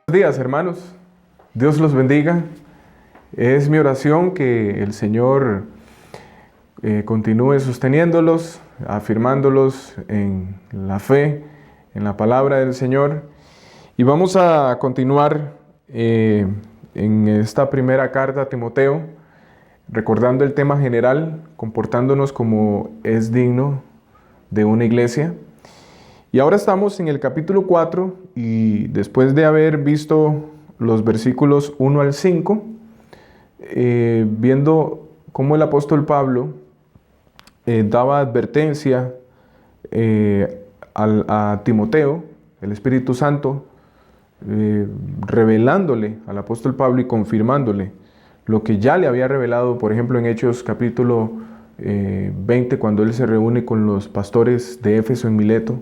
Buenos días, hermanos. Dios los bendiga. Es mi oración que el Señor continúe sosteniéndolos, afirmándolos en la fe, en la palabra del Señor. Y vamos a continuar en esta primera carta a Timoteo, recordando el tema general, comportándonos como es digno de una iglesia. Y ahora estamos en el capítulo 4 y después de haber visto los versículos 1 al 5, viendo cómo el apóstol Pablo daba advertencia a Timoteo, el Espíritu Santo, revelándole al apóstol Pablo y confirmándole lo que ya le había revelado, por ejemplo, en Hechos capítulo 20, cuando él se reúne con los pastores de Éfeso en Mileto,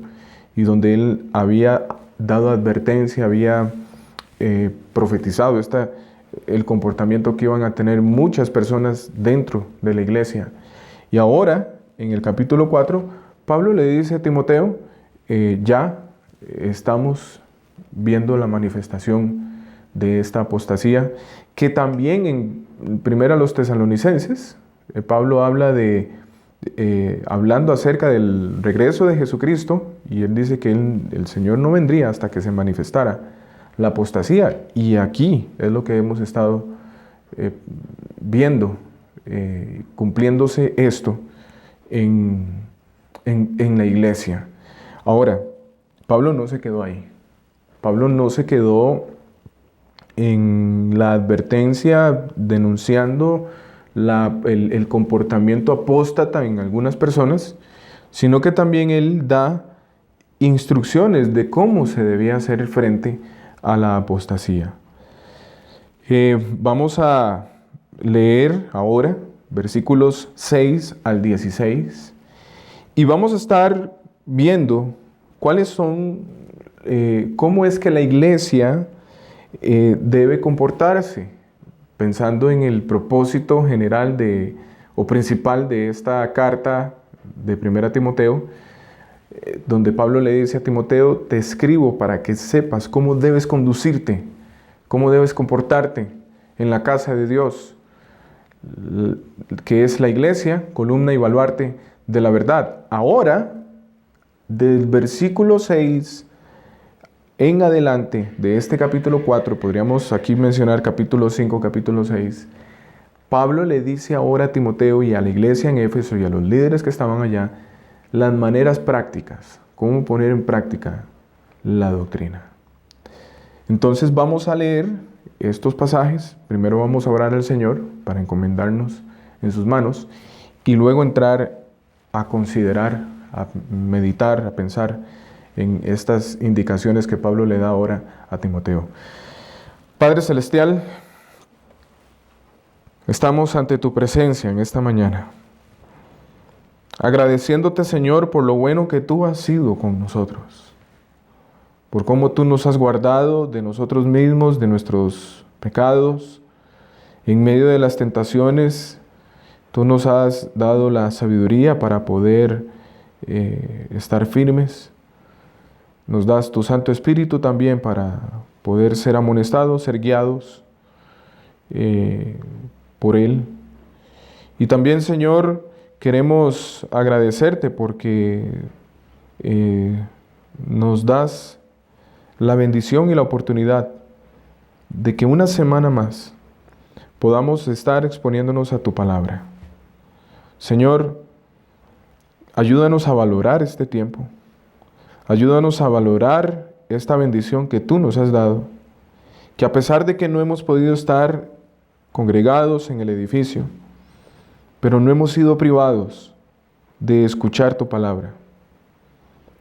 y donde él había dado advertencia, había profetizado el comportamiento que iban a tener muchas personas dentro de la iglesia. Y ahora, en el capítulo 4, Pablo le dice a Timoteo, ya estamos viendo la manifestación de esta apostasía, que también en primera a los tesalonicenses, Pablo habla hablando acerca del regreso de Jesucristo, y él dice que el Señor no vendría hasta que se manifestara la apostasía. Y aquí es lo que hemos estado viendo, cumpliéndose esto en la iglesia. Ahora, Pablo no se quedó ahí. Pablo no se quedó en la advertencia denunciando el comportamiento apóstata en algunas personas, sino que también él da instrucciones de cómo se debía hacer frente a la apostasía. Vamos a leer ahora versículos 6 al 16 y vamos a estar viendo cuáles son, cómo es que la iglesia debe comportarse, pensando en el propósito general o principal de esta carta de 1 Timoteo, donde Pablo le dice a Timoteo, te escribo para que sepas cómo debes conducirte, cómo debes comportarte en la casa de Dios, que es la iglesia, columna y baluarte de la verdad. Ahora, del versículo 6 en adelante de este capítulo 4, podríamos aquí mencionar capítulo 5, capítulo 6, Pablo le dice ahora a Timoteo y a la iglesia en Éfeso y a los líderes que estaban allá, las maneras prácticas, cómo poner en práctica la doctrina. Entonces vamos a leer estos pasajes. Primero vamos a orar al Señor para encomendarnos en sus manos y luego entrar a considerar, a meditar, a pensar en estas indicaciones que Pablo le da ahora a Timoteo. Padre Celestial, estamos ante tu presencia en esta mañana, agradeciéndote, Señor, por lo bueno que tú has sido con nosotros, por cómo tú nos has guardado de nosotros mismos, de nuestros pecados. En medio de las tentaciones, tú nos has dado la sabiduría para poder estar firmes. Nos das tu Santo Espíritu también para poder ser amonestados, ser guiados por Él. Y también, Señor, queremos agradecerte porque nos das la bendición y la oportunidad de que una semana más podamos estar exponiéndonos a tu palabra. Señor, ayúdanos a valorar este tiempo. Ayúdanos a valorar esta bendición que tú nos has dado, que a pesar de que no hemos podido estar congregados en el edificio, pero no hemos sido privados de escuchar tu palabra.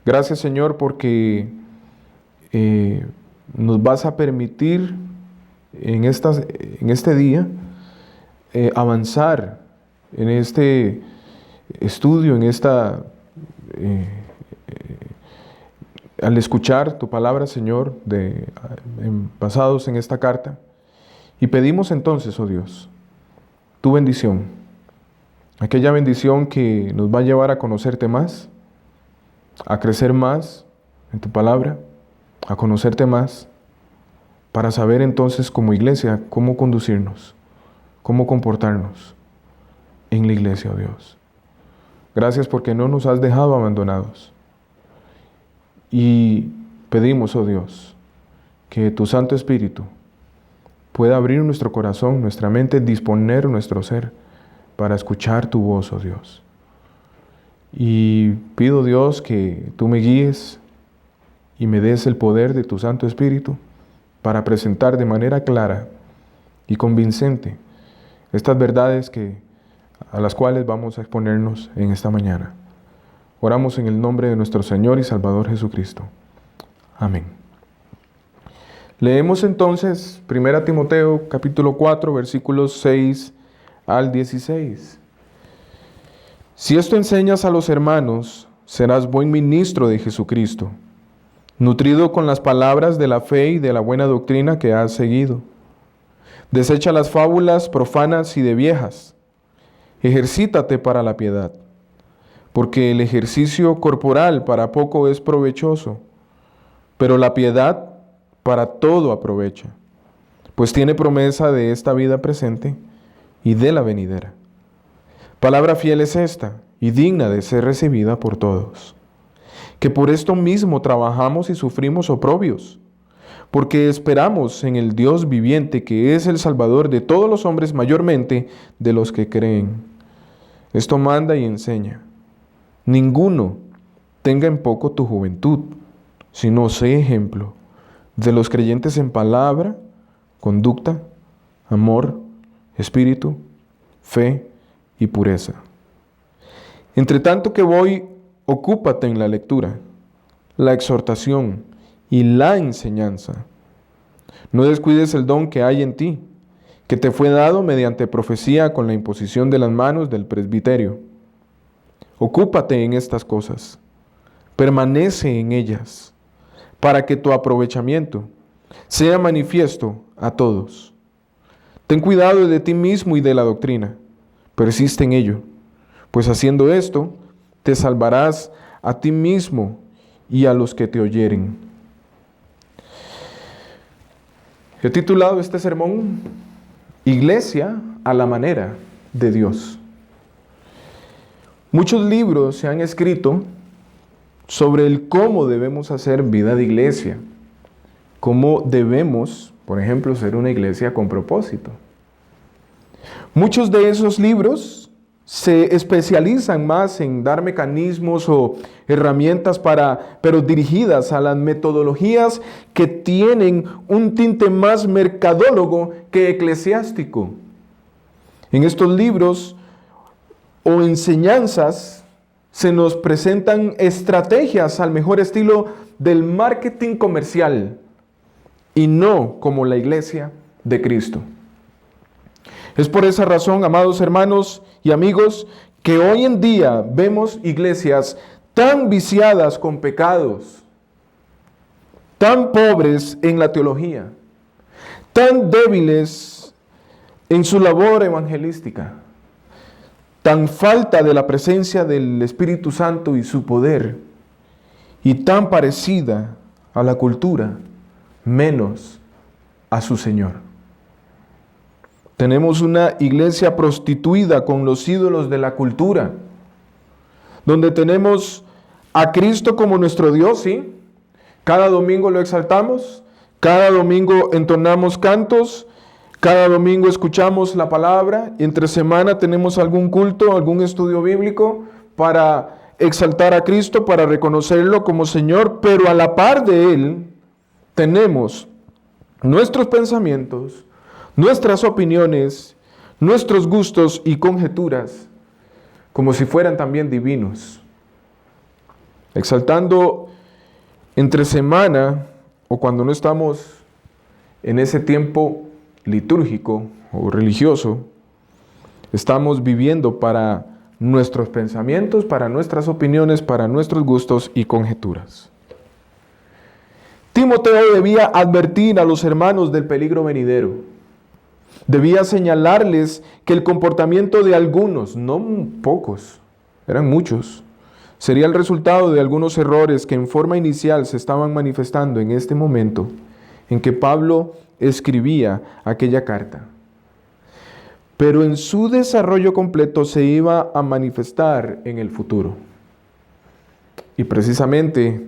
Gracias, Señor, porque nos vas a permitir en este día avanzar en este estudio, al escuchar tu palabra, Señor, basados en esta carta. Y pedimos entonces, oh Dios, tu bendición, aquella bendición que nos va a llevar a conocerte más, a crecer más en tu palabra, a conocerte más, para saber entonces como iglesia cómo conducirnos, cómo comportarnos en la iglesia, oh Dios. Gracias porque no nos has dejado abandonados. Y pedimos, oh Dios, que tu Santo Espíritu pueda abrir nuestro corazón, nuestra mente, disponer nuestro ser para escuchar tu voz, oh Dios. Y pido, Dios, que tú me guíes y me des el poder de tu Santo Espíritu para presentar de manera clara y convincente estas verdades a las cuales vamos a exponernos en esta mañana. Oramos en el nombre de nuestro Señor y Salvador Jesucristo. Amén. Leemos entonces 1 Timoteo capítulo 4 versículos 6 al 16. Si esto enseñas a los hermanos, serás buen ministro de Jesucristo, nutrido con las palabras de la fe y de la buena doctrina que has seguido. Desecha las fábulas profanas y de viejas. Ejercítate para la piedad, porque el ejercicio corporal para poco es provechoso, pero la piedad para todo aprovecha, pues tiene promesa de esta vida presente y de la venidera. Palabra fiel es esta, y digna de ser recibida por todos, que por esto mismo trabajamos y sufrimos oprobios, porque esperamos en el Dios viviente, que es el Salvador de todos los hombres, mayormente de los que creen. Esto manda y enseña. Ninguno tenga en poco tu juventud, sino sé ejemplo de los creyentes en palabra, conducta, amor, espíritu, fe y pureza. Entre tanto que voy, ocúpate en la lectura, la exhortación y la enseñanza. No descuides el don que hay en ti, que te fue dado mediante profecía con la imposición de las manos del presbiterio. Ocúpate en estas cosas, permanece en ellas, para que tu aprovechamiento sea manifiesto a todos. Ten cuidado de ti mismo y de la doctrina, persiste en ello, pues haciendo esto, te salvarás a ti mismo y a los que te oyeren. He titulado este sermón, Iglesia a la manera de Dios. Muchos libros se han escrito sobre el cómo debemos hacer vida de iglesia, cómo debemos, por ejemplo, ser una iglesia con propósito. Muchos de esos libros se especializan más en dar mecanismos o herramientas pero dirigidas a las metodologías que tienen un tinte más mercadólogo que eclesiástico. En estos libros o enseñanzas se nos presentan estrategias al mejor estilo del marketing comercial y no como la iglesia de Cristo. Es por esa razón, amados hermanos y amigos, que hoy en día vemos iglesias tan viciadas con pecados, tan pobres en la teología, tan débiles en su labor evangelística, tan falta de la presencia del Espíritu Santo y su poder, y tan parecida a la cultura, menos a su Señor. Tenemos una iglesia prostituida con los ídolos de la cultura, donde tenemos a Cristo como nuestro Dios, ¿sí? Cada domingo lo exaltamos, cada domingo entonamos cantos, cada domingo escuchamos la palabra, y entre semana tenemos algún culto, algún estudio bíblico para exaltar a Cristo, para reconocerlo como Señor, pero a la par de Él tenemos nuestros pensamientos, nuestras opiniones, nuestros gustos y conjeturas, como si fueran también divinos, exaltando entre semana o cuando no estamos en ese tiempo litúrgico o religioso, estamos viviendo para nuestros pensamientos, para nuestras opiniones, para nuestros gustos y conjeturas. Timoteo debía advertir a los hermanos del peligro venidero. Debía señalarles que el comportamiento de algunos, no pocos, eran muchos, sería el resultado de algunos errores que en forma inicial se estaban manifestando en este momento, en que Pablo escribía aquella carta. Pero en su desarrollo completo se iba a manifestar en el futuro. Y precisamente,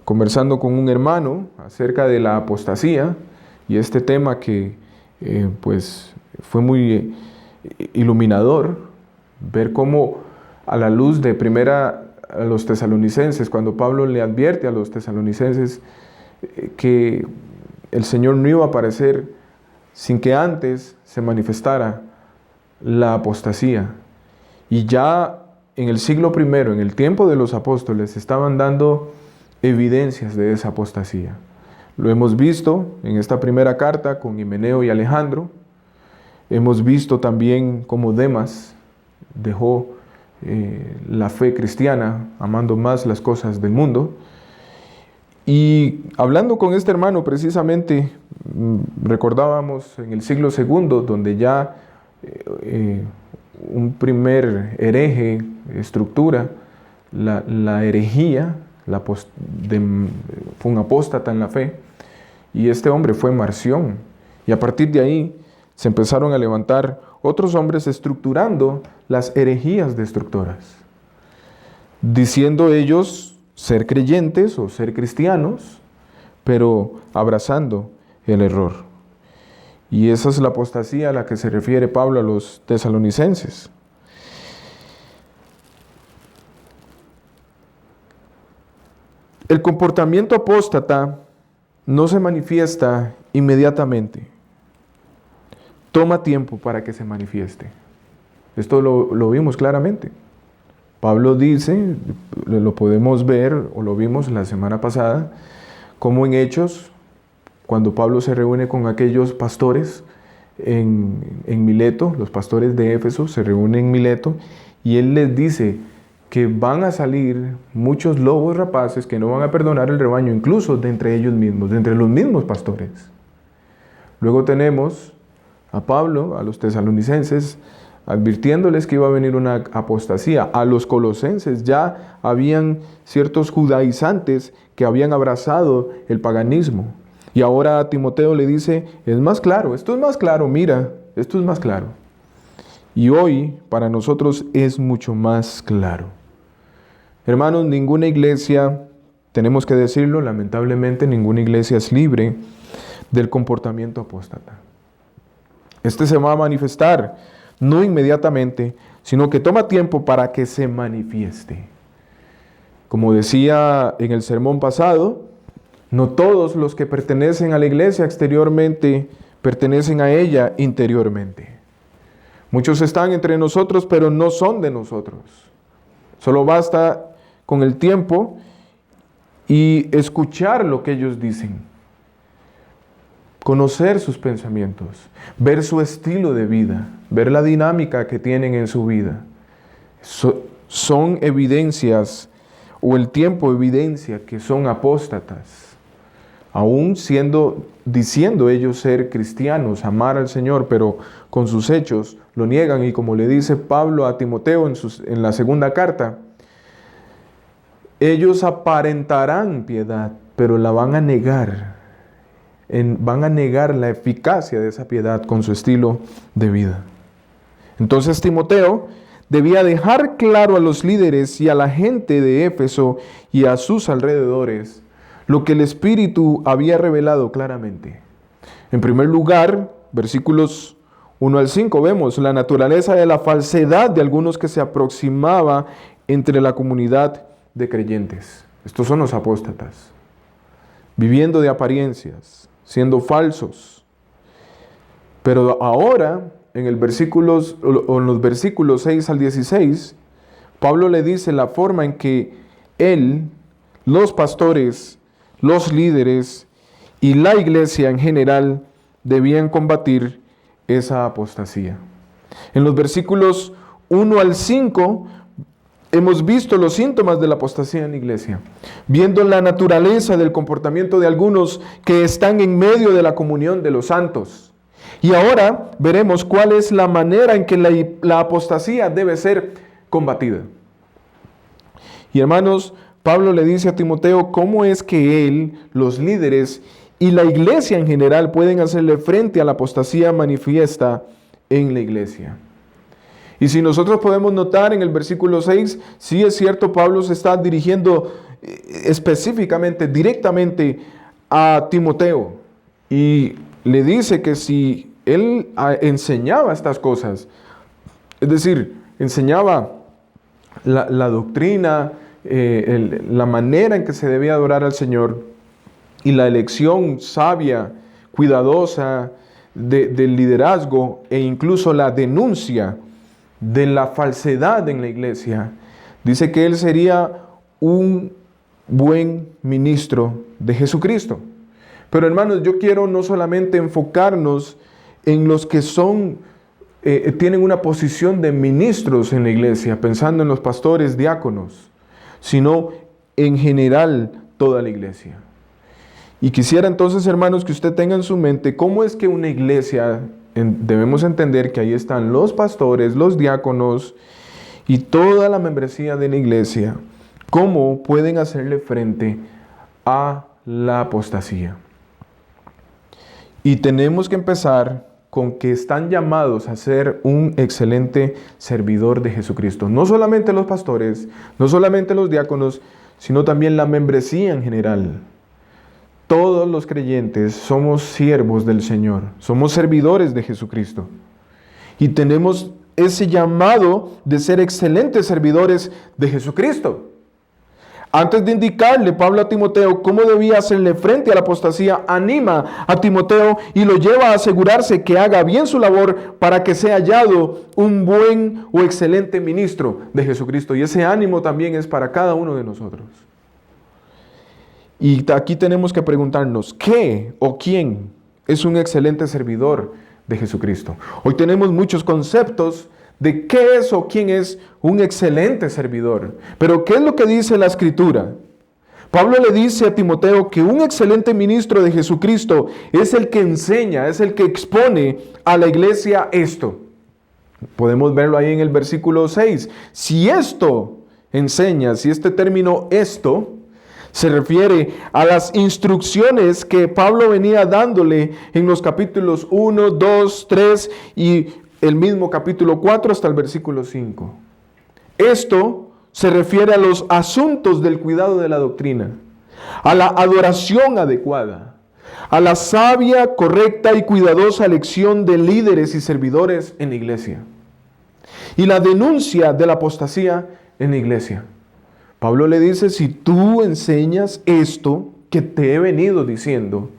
conversando con un hermano acerca de la apostasía, y este tema que pues fue muy iluminador, ver cómo a la luz de primera a los tesalonicenses, cuando Pablo le advierte a los tesalonicenses que el Señor no iba a aparecer sin que antes se manifestara la apostasía. Y ya en el siglo I, en el tiempo de los apóstoles, estaban dando evidencias de esa apostasía. Lo hemos visto en esta primera carta con Himeneo y Alejandro. Hemos visto también cómo Demas dejó la fe cristiana, amando más las cosas del mundo. Y hablando con este hermano precisamente, recordábamos en el siglo II, donde ya un primer hereje estructura la herejía, fue un apóstata en la fe, y este hombre fue Marción. Y a partir de ahí se empezaron a levantar otros hombres estructurando las herejías destructoras, diciendo ellos ser creyentes o ser cristianos, pero abrazando el error. Y esa es la apostasía a la que se refiere Pablo a los tesalonicenses. El comportamiento apóstata no se manifiesta inmediatamente. Toma tiempo para que se manifieste. Esto lo vimos claramente. Pablo dice, lo podemos ver, o lo vimos la semana pasada, como en Hechos, cuando Pablo se reúne con aquellos pastores en Mileto, los pastores de Éfeso se reúnen en Mileto, y él les dice que van a salir muchos lobos rapaces que no van a perdonar el rebaño, incluso de entre ellos mismos, de entre los mismos pastores. Luego tenemos a Pablo, a los tesalonicenses, advirtiéndoles que iba a venir una apostasía. A los colosenses ya habían ciertos judaizantes que habían abrazado el paganismo. Y ahora a Timoteo le dice, es más claro, esto es más claro, mira, esto es más claro. Y hoy para nosotros es mucho más claro. Hermanos, ninguna iglesia, tenemos que decirlo, lamentablemente ninguna iglesia es libre del comportamiento apóstata. Este se va a manifestar, no inmediatamente, sino que toma tiempo para que se manifieste. Como decía en el sermón pasado, no todos los que pertenecen a la iglesia exteriormente pertenecen a ella interiormente. Muchos están entre nosotros, pero no son de nosotros. Solo basta con el tiempo y escuchar lo que ellos dicen, conocer sus pensamientos, ver su estilo de vida, ver la dinámica que tienen en su vida. Son evidencias, o el tiempo evidencia que son apóstatas, aún diciendo ellos ser cristianos, amar al Señor, pero con sus hechos lo niegan. Y como le dice Pablo a Timoteo en la segunda carta, ellos aparentarán piedad, pero la van a negar. Van a negar la eficacia de esa piedad con su estilo de vida. Entonces Timoteo debía dejar claro a los líderes y a la gente de Éfeso y a sus alrededores lo que el Espíritu había revelado claramente. En primer lugar, versículos 1 al 5, vemos la naturaleza de la falsedad de algunos que se aproximaba entre la comunidad de creyentes. Estos son los apóstatas, viviendo de apariencias, siendo falsos. Pero ahora, en los versículos 6 al 16, Pablo le dice la forma en que él, los pastores, los líderes y la iglesia en general debían combatir esa apostasía. En los versículos 1 al 5 hemos visto los síntomas de la apostasía en la iglesia, viendo la naturaleza del comportamiento de algunos que están en medio de la comunión de los santos. Y ahora veremos cuál es la manera en que la apostasía debe ser combatida. Y hermanos, Pablo le dice a Timoteo cómo es que él, los líderes y la iglesia en general pueden hacerle frente a la apostasía manifiesta en la iglesia. Y si nosotros podemos notar en el versículo 6, sí es cierto, Pablo se está dirigiendo específicamente, directamente a Timoteo. Y le dice que si él enseñaba estas cosas, es decir, enseñaba la doctrina, la manera en que se debía adorar al Señor y la elección sabia, cuidadosa del liderazgo e incluso la denuncia de la falsedad en la iglesia, dice que él sería un buen ministro de Jesucristo. Pero hermanos, yo quiero no solamente enfocarnos en los que tienen una posición de ministros en la iglesia, pensando en los pastores, diáconos, sino en general toda la iglesia. Y quisiera entonces, hermanos, que usted tenga en su mente cómo es que una iglesia, debemos entender que ahí están los pastores, los diáconos y toda la membresía de la iglesia, cómo pueden hacerle frente a la apostasía. Y tenemos que empezar con que están llamados a ser un excelente servidor de Jesucristo. No solamente los pastores, no solamente los diáconos, sino también la membresía en general. Todos los creyentes somos siervos del Señor, somos servidores de Jesucristo. Y tenemos ese llamado de ser excelentes servidores de Jesucristo. Antes de indicarle Pablo a Timoteo cómo debía hacerle frente a la apostasía, anima a Timoteo y lo lleva a asegurarse que haga bien su labor para que sea hallado un buen o excelente ministro de Jesucristo. Y ese ánimo también es para cada uno de nosotros. Y aquí tenemos que preguntarnos, ¿qué o quién es un excelente servidor de Jesucristo? Hoy tenemos muchos conceptos de qué es o quién es un excelente servidor. Pero ¿qué es lo que dice la Escritura? Pablo le dice a Timoteo que un excelente ministro de Jesucristo es el que enseña, es el que expone a la iglesia esto. Podemos verlo ahí en el versículo 6. Si esto enseña, si este término esto se refiere a las instrucciones que Pablo venía dándole en los capítulos 1, 2, 3 y el mismo capítulo 4 hasta el versículo 5. Esto se refiere a los asuntos del cuidado de la doctrina, a la adoración adecuada, a la sabia, correcta y cuidadosa elección de líderes y servidores en la iglesia, y la denuncia de la apostasía en la iglesia. Pablo le dice, si tú enseñas esto que te he venido diciendo,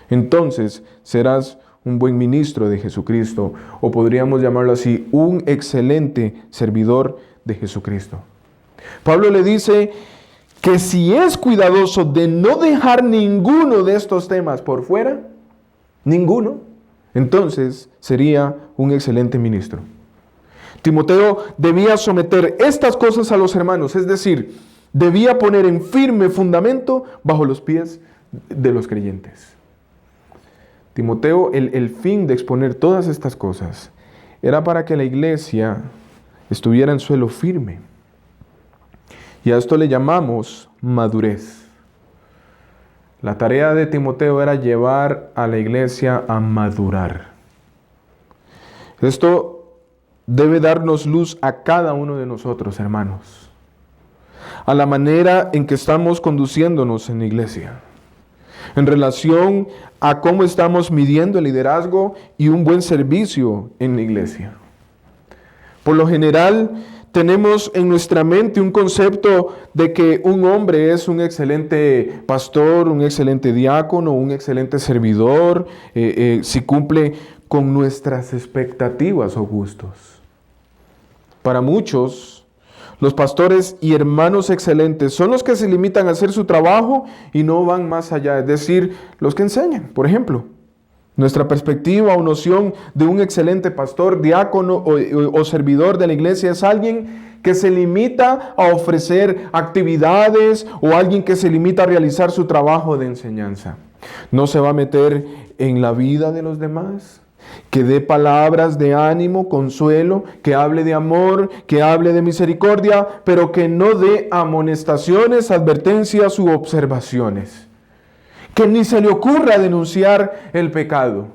entonces serás un buen ministro de Jesucristo, o podríamos llamarlo así, un excelente servidor de Jesucristo. Pablo le dice que si es cuidadoso de no dejar ninguno de estos temas por fuera, ninguno, entonces sería un excelente ministro. Timoteo debía someter estas cosas a los hermanos, es decir, debía poner en firme fundamento bajo los pies de los creyentes. Timoteo, el fin de exponer todas estas cosas era para que la iglesia estuviera en suelo firme. Y a esto le llamamos madurez. La tarea de Timoteo era llevar a la iglesia a madurar. Esto debe darnos luz a cada uno de nosotros, hermanos, a la manera en que estamos conduciéndonos en la iglesia, en relación a cómo estamos midiendo el liderazgo y un buen servicio en la iglesia. Por lo general, tenemos en nuestra mente un concepto de que un hombre es un excelente pastor, un excelente diácono, un excelente servidor, si cumple con nuestras expectativas o gustos. Para muchos, los pastores y hermanos excelentes son los que se limitan a hacer su trabajo y no van más allá, es decir, los que enseñan. Por ejemplo, nuestra perspectiva o noción de un excelente pastor, diácono o servidor de la iglesia es alguien que se limita a ofrecer actividades o alguien que se limita a realizar su trabajo de enseñanza. No se va a meter en la vida de los demás, que dé palabras de ánimo, consuelo, que hable de amor, que hable de misericordia, pero que no dé amonestaciones, advertencias u observaciones. que ni se le ocurra denunciar el pecado.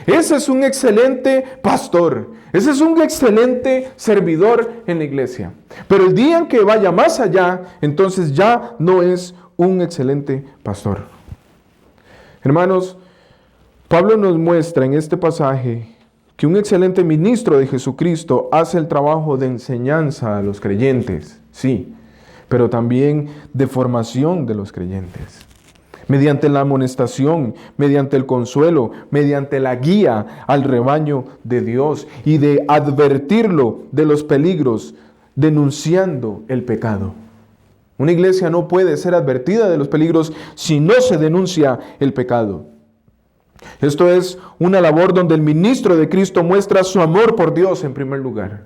Ese es un excelente pastor. Ese es un excelente servidor en la iglesia. Pero el día en que vaya más allá, entonces ya no es un excelente pastor. Hermanos, Pablo nos muestra en este pasaje que un excelente ministro de Jesucristo hace el trabajo de enseñanza a los creyentes, sí, pero también de formación de los creyentes. Mediante la amonestación, mediante el consuelo, mediante la guía al rebaño de Dios y de advertirlo de los peligros, denunciando el pecado. Una iglesia no puede ser advertida de los peligros si no se denuncia el pecado. Esto es una labor donde el ministro de Cristo muestra su amor por Dios en primer lugar,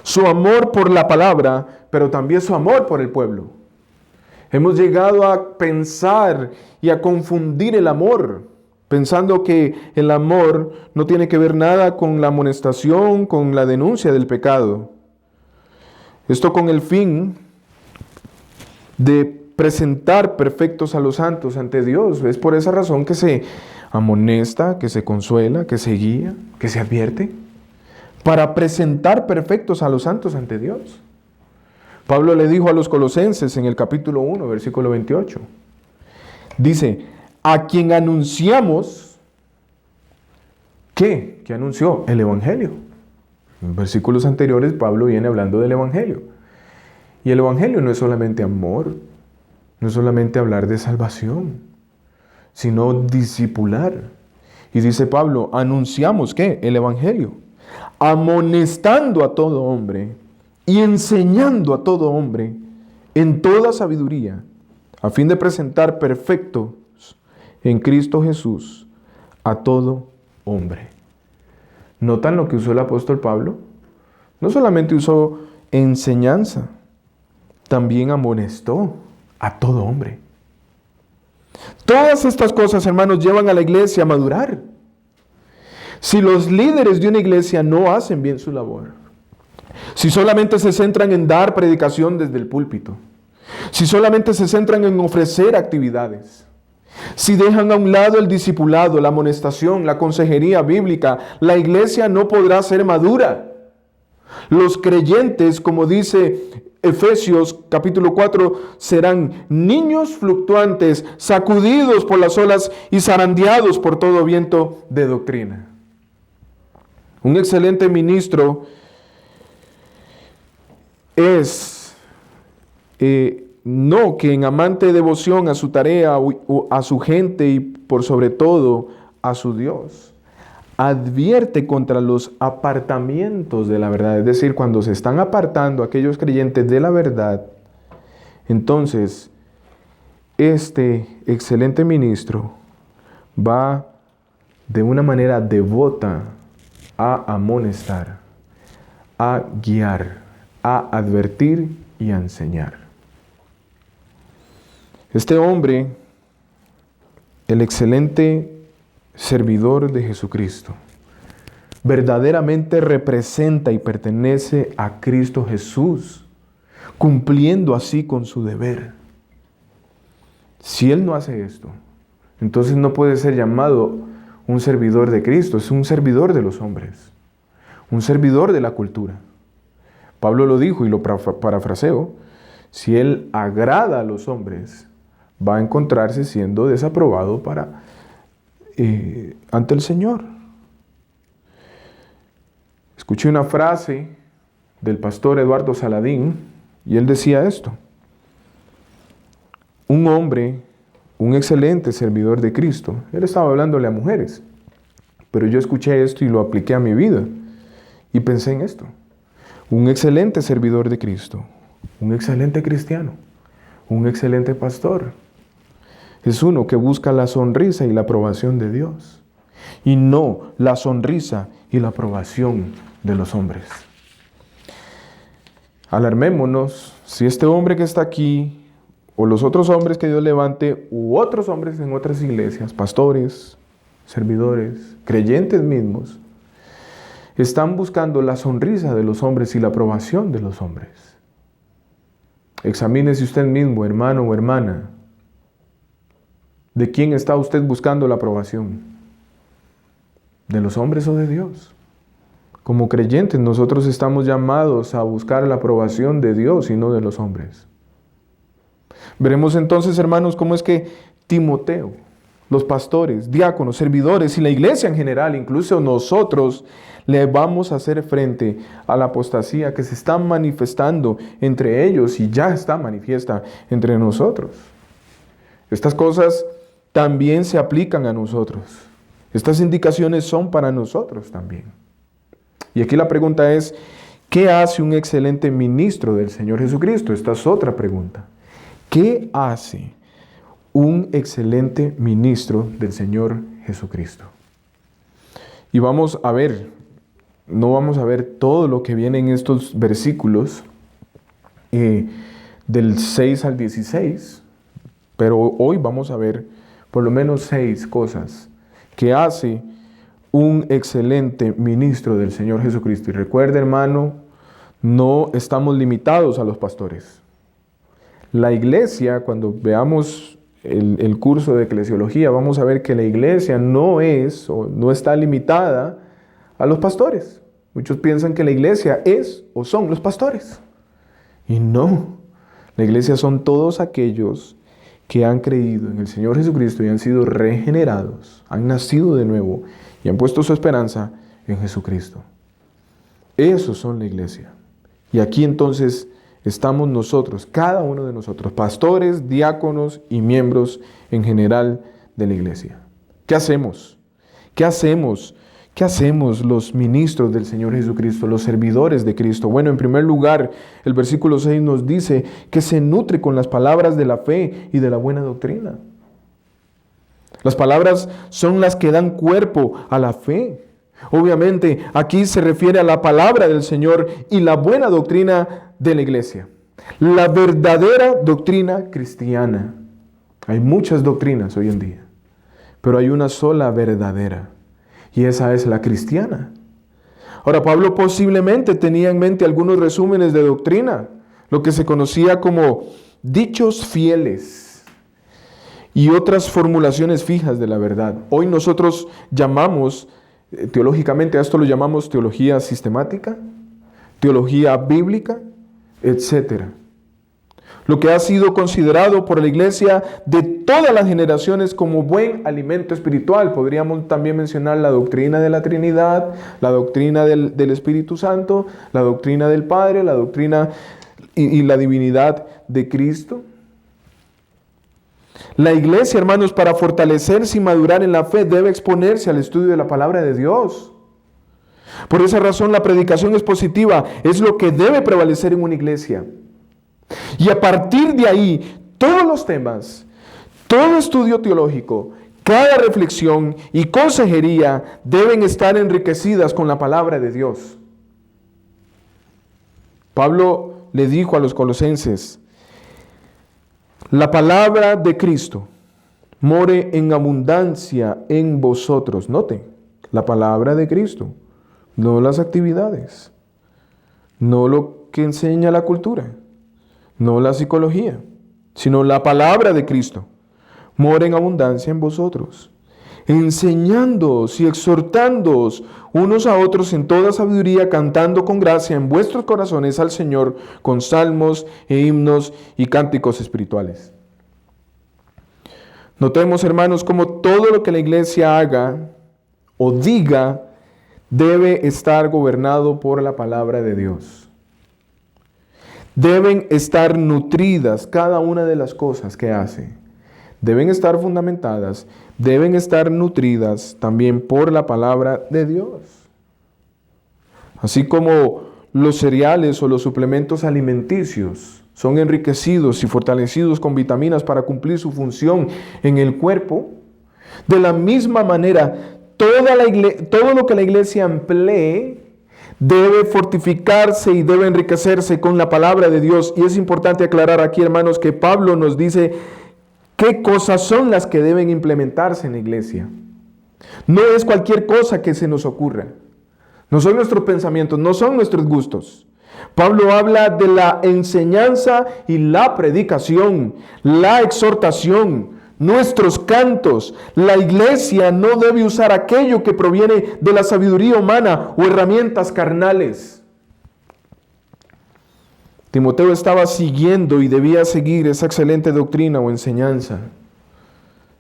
su amor por la palabra, pero también su amor por el pueblo. Hemos llegado a pensar y a confundir el amor, pensando que el amor no tiene que ver nada con la amonestación, con la denuncia del pecado. Esto con el fin de presentar perfectos a los santos ante Dios. Es por esa razón que se amonesta, que se consuela, que se guía, que se advierte, para presentar perfectos a los santos ante Dios. Pablo le dijo a los colosenses en el capítulo 1, versículo 28. Dice, a quien anunciamos, ¿qué? ¿Qué anunció? El Evangelio. En versículos anteriores Pablo viene hablando del Evangelio. Y el Evangelio no es solamente amor, no es solamente hablar de salvación, sino discipular. Y dice Pablo, anunciamos, ¿qué? El Evangelio. Amonestando a todo hombre y enseñando a todo hombre en toda sabiduría, a fin de presentar perfectos en Cristo Jesús a todo hombre. ¿Notan lo que usó el apóstol Pablo? No solamente usó enseñanza, también amonestó a todo hombre. Todas estas cosas, hermanos, llevan a la iglesia a madurar. Si los líderes de una iglesia no hacen bien su labor, si solamente se centran en dar predicación desde el púlpito, si solamente se centran en ofrecer actividades, si dejan a un lado el discipulado, la amonestación, la consejería bíblica, la iglesia no podrá ser madura. Los creyentes, como dice Efesios capítulo 4, serán niños fluctuantes, sacudidos por las olas y zarandeados por todo viento de doctrina. Un excelente ministro es no que en amante devoción a su tarea o a su gente y por sobre todo a su Dios, advierte contra los apartamientos de la verdad. Es decir, cuando se están apartando aquellos creyentes de la verdad, entonces este excelente ministro va de una manera devota a amonestar, a guiar, a advertir y a enseñar. Este hombre, el excelente servidor de Jesucristo, verdaderamente representa y pertenece a Cristo Jesús, cumpliendo así con su deber. Si él no hace esto, entonces no puede ser llamado un servidor de Cristo, es un servidor de los hombres, un servidor de la cultura. Pablo lo dijo y lo parafraseo, si él agrada a los hombres, va a encontrarse siendo desaprobado ante el Señor. Escuché una frase del pastor Eduardo Saladín y él decía esto: un hombre, un excelente servidor de Cristo, él estaba hablándole a mujeres, pero yo escuché esto y lo apliqué a mi vida y pensé en esto: un excelente servidor de Cristo, un excelente cristiano, un excelente pastor, es uno que busca la sonrisa y la aprobación de Dios, y no la sonrisa y la aprobación de los hombres. Alarmémonos si este hombre que está aquí, o los otros hombres que Dios levante, u otros hombres en otras iglesias, pastores, servidores, creyentes mismos, están buscando la sonrisa de los hombres y la aprobación de los hombres. Examínese usted mismo, hermano o hermana. ¿De quién está usted buscando la aprobación? ¿De los hombres o de Dios? Como creyentes, nosotros estamos llamados a buscar la aprobación de Dios y no de los hombres. Veremos entonces, hermanos, cómo es que Timoteo, los pastores, diáconos, servidores y la iglesia en general, incluso nosotros, le vamos a hacer frente a la apostasía que se está manifestando entre ellos y ya está manifiesta entre nosotros. Estas cosas también se aplican a nosotros. Estas indicaciones son para nosotros también. Y aquí la pregunta es, ¿qué hace un excelente ministro del Señor Jesucristo? Esta es otra pregunta. ¿Qué hace un excelente ministro del Señor Jesucristo? Y vamos a ver, no vamos a ver todo lo que viene en estos versículos del 6 al 16, pero hoy vamos a ver por lo menos 6 cosas que hace un excelente ministro del Señor Jesucristo. Y recuerde, hermano, no estamos limitados a los pastores. La iglesia, cuando veamos el curso de eclesiología, vamos a ver que la iglesia no es o no está limitada a los pastores. Muchos piensan que la iglesia es o son los pastores. Y no, la iglesia son todos aquellos que han creído en el Señor Jesucristo y han sido regenerados, han nacido de nuevo y han puesto su esperanza en Jesucristo. Esos son la iglesia. Y aquí entonces estamos nosotros, cada uno de nosotros, pastores, diáconos y miembros en general de la iglesia. ¿Qué hacemos? ¿Qué hacemos? ¿Qué hacemos los ministros del Señor Jesucristo, los servidores de Cristo? Bueno, en primer lugar, el versículo 6 nos dice que se nutre con las palabras de la fe y de la buena doctrina. Las palabras son las que dan cuerpo a la fe. Obviamente, aquí se refiere a la palabra del Señor y la buena doctrina de la iglesia. La verdadera doctrina cristiana. Hay muchas doctrinas hoy en día, pero hay una sola verdadera. Y esa es la cristiana. Ahora, Pablo posiblemente tenía en mente algunos resúmenes de doctrina, lo que se conocía como dichos fieles y otras formulaciones fijas de la verdad. Hoy nosotros llamamos, teológicamente a esto lo llamamos teología sistemática, teología bíblica, etc. Lo que ha sido considerado por la iglesia de todas las generaciones como buen alimento espiritual. Podríamos también mencionar la doctrina de la Trinidad, la doctrina del Espíritu Santo, la doctrina del Padre, la doctrina y la divinidad de Cristo. La iglesia, hermanos, para fortalecerse y madurar en la fe, debe exponerse al estudio de la palabra de Dios. Por esa razón, la predicación expositiva es lo que debe prevalecer en una iglesia. Y a partir de ahí, todos los temas, todo estudio teológico, cada reflexión y consejería deben estar enriquecidas con la palabra de Dios. Pablo le dijo a los colosenses, la palabra de Cristo more en abundancia en vosotros. Noten, la palabra de Cristo, no las actividades, no lo que enseña la cultura. No la psicología, sino la palabra de Cristo, mora en abundancia en vosotros, enseñándoos y exhortándoos unos a otros en toda sabiduría, cantando con gracia en vuestros corazones al Señor con salmos e himnos y cánticos espirituales. Notemos, hermanos, cómo todo lo que la iglesia haga o diga debe estar gobernado por la palabra de Dios. Deben estar nutridas cada una de las cosas que hace. Deben estar fundamentadas, deben estar nutridas también por la palabra de Dios. Así como los cereales o los suplementos alimenticios son enriquecidos y fortalecidos con vitaminas para cumplir su función en el cuerpo, de la misma manera, todo lo que la iglesia emplee debe fortificarse y debe enriquecerse con la palabra de Dios. Y es importante aclarar aquí, hermanos, que Pablo nos dice qué cosas son las que deben implementarse en la iglesia. No es cualquier cosa que se nos ocurra. No son nuestros pensamientos, no son nuestros gustos. Pablo habla de la enseñanza y la predicación, la exhortación. nuestros cantos. La iglesia no debe usar aquello que proviene de la sabiduría humana o herramientas carnales. Timoteo estaba siguiendo y debía seguir esa excelente doctrina o enseñanza.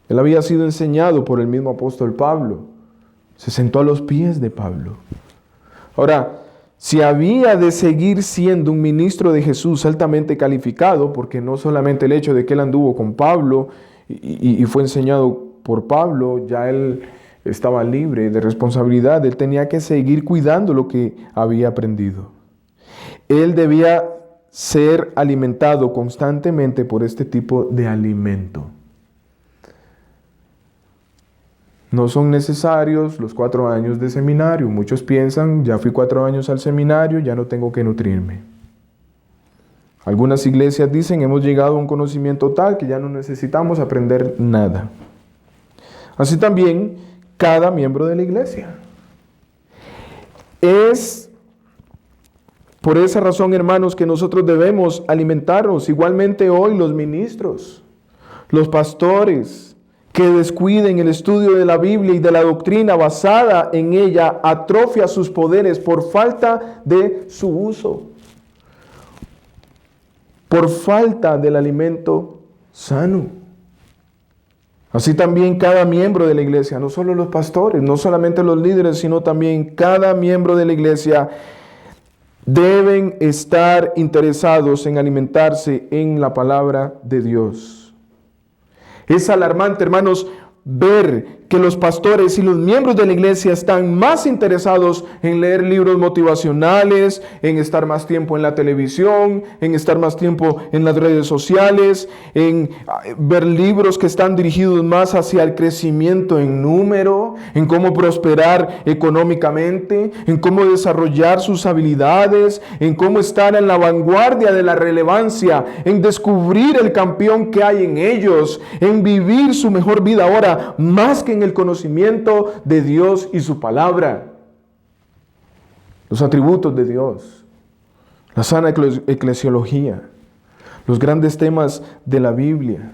Él había sido enseñado por el mismo apóstol Pablo. Se sentó a los pies de Pablo. Ahora, si había de seguir siendo un ministro de Jesús altamente calificado, porque no solamente el hecho de que él anduvo con Pablo y fue enseñado por Pablo, ya él estaba libre de responsabilidad, él tenía que seguir cuidando lo que había aprendido. Él debía ser alimentado constantemente por este tipo de alimento. No son necesarios los 4 años de seminario. Muchos piensan, ya fui 4 años al seminario, ya no tengo que nutrirme. Algunas iglesias dicen, hemos llegado a un conocimiento tal que ya no necesitamos aprender nada. Así también, cada miembro de la iglesia. Es por esa razón, hermanos, que nosotros debemos alimentarnos. Igualmente hoy los ministros, los pastores, que descuiden el estudio de la Biblia y de la doctrina basada en ella, atrofia sus poderes por falta de su uso, por falta del alimento sano. Así también cada miembro de la iglesia, no solo los pastores, no solamente los líderes, sino también cada miembro de la iglesia deben estar interesados en alimentarse en la palabra de Dios. Es alarmante, hermanos, ver que los pastores y los miembros de la iglesia están más interesados en leer libros motivacionales, en estar más tiempo en la televisión, en estar más tiempo en las redes sociales, en ver libros que están dirigidos más hacia el crecimiento en número, en cómo prosperar económicamente, en cómo desarrollar sus habilidades, en cómo estar en la vanguardia de la relevancia, en descubrir el campeón que hay en ellos, en vivir su mejor vida ahora, más que en el conocimiento de Dios y su palabra, los atributos de Dios, la sana eclesiología, los grandes temas de la Biblia,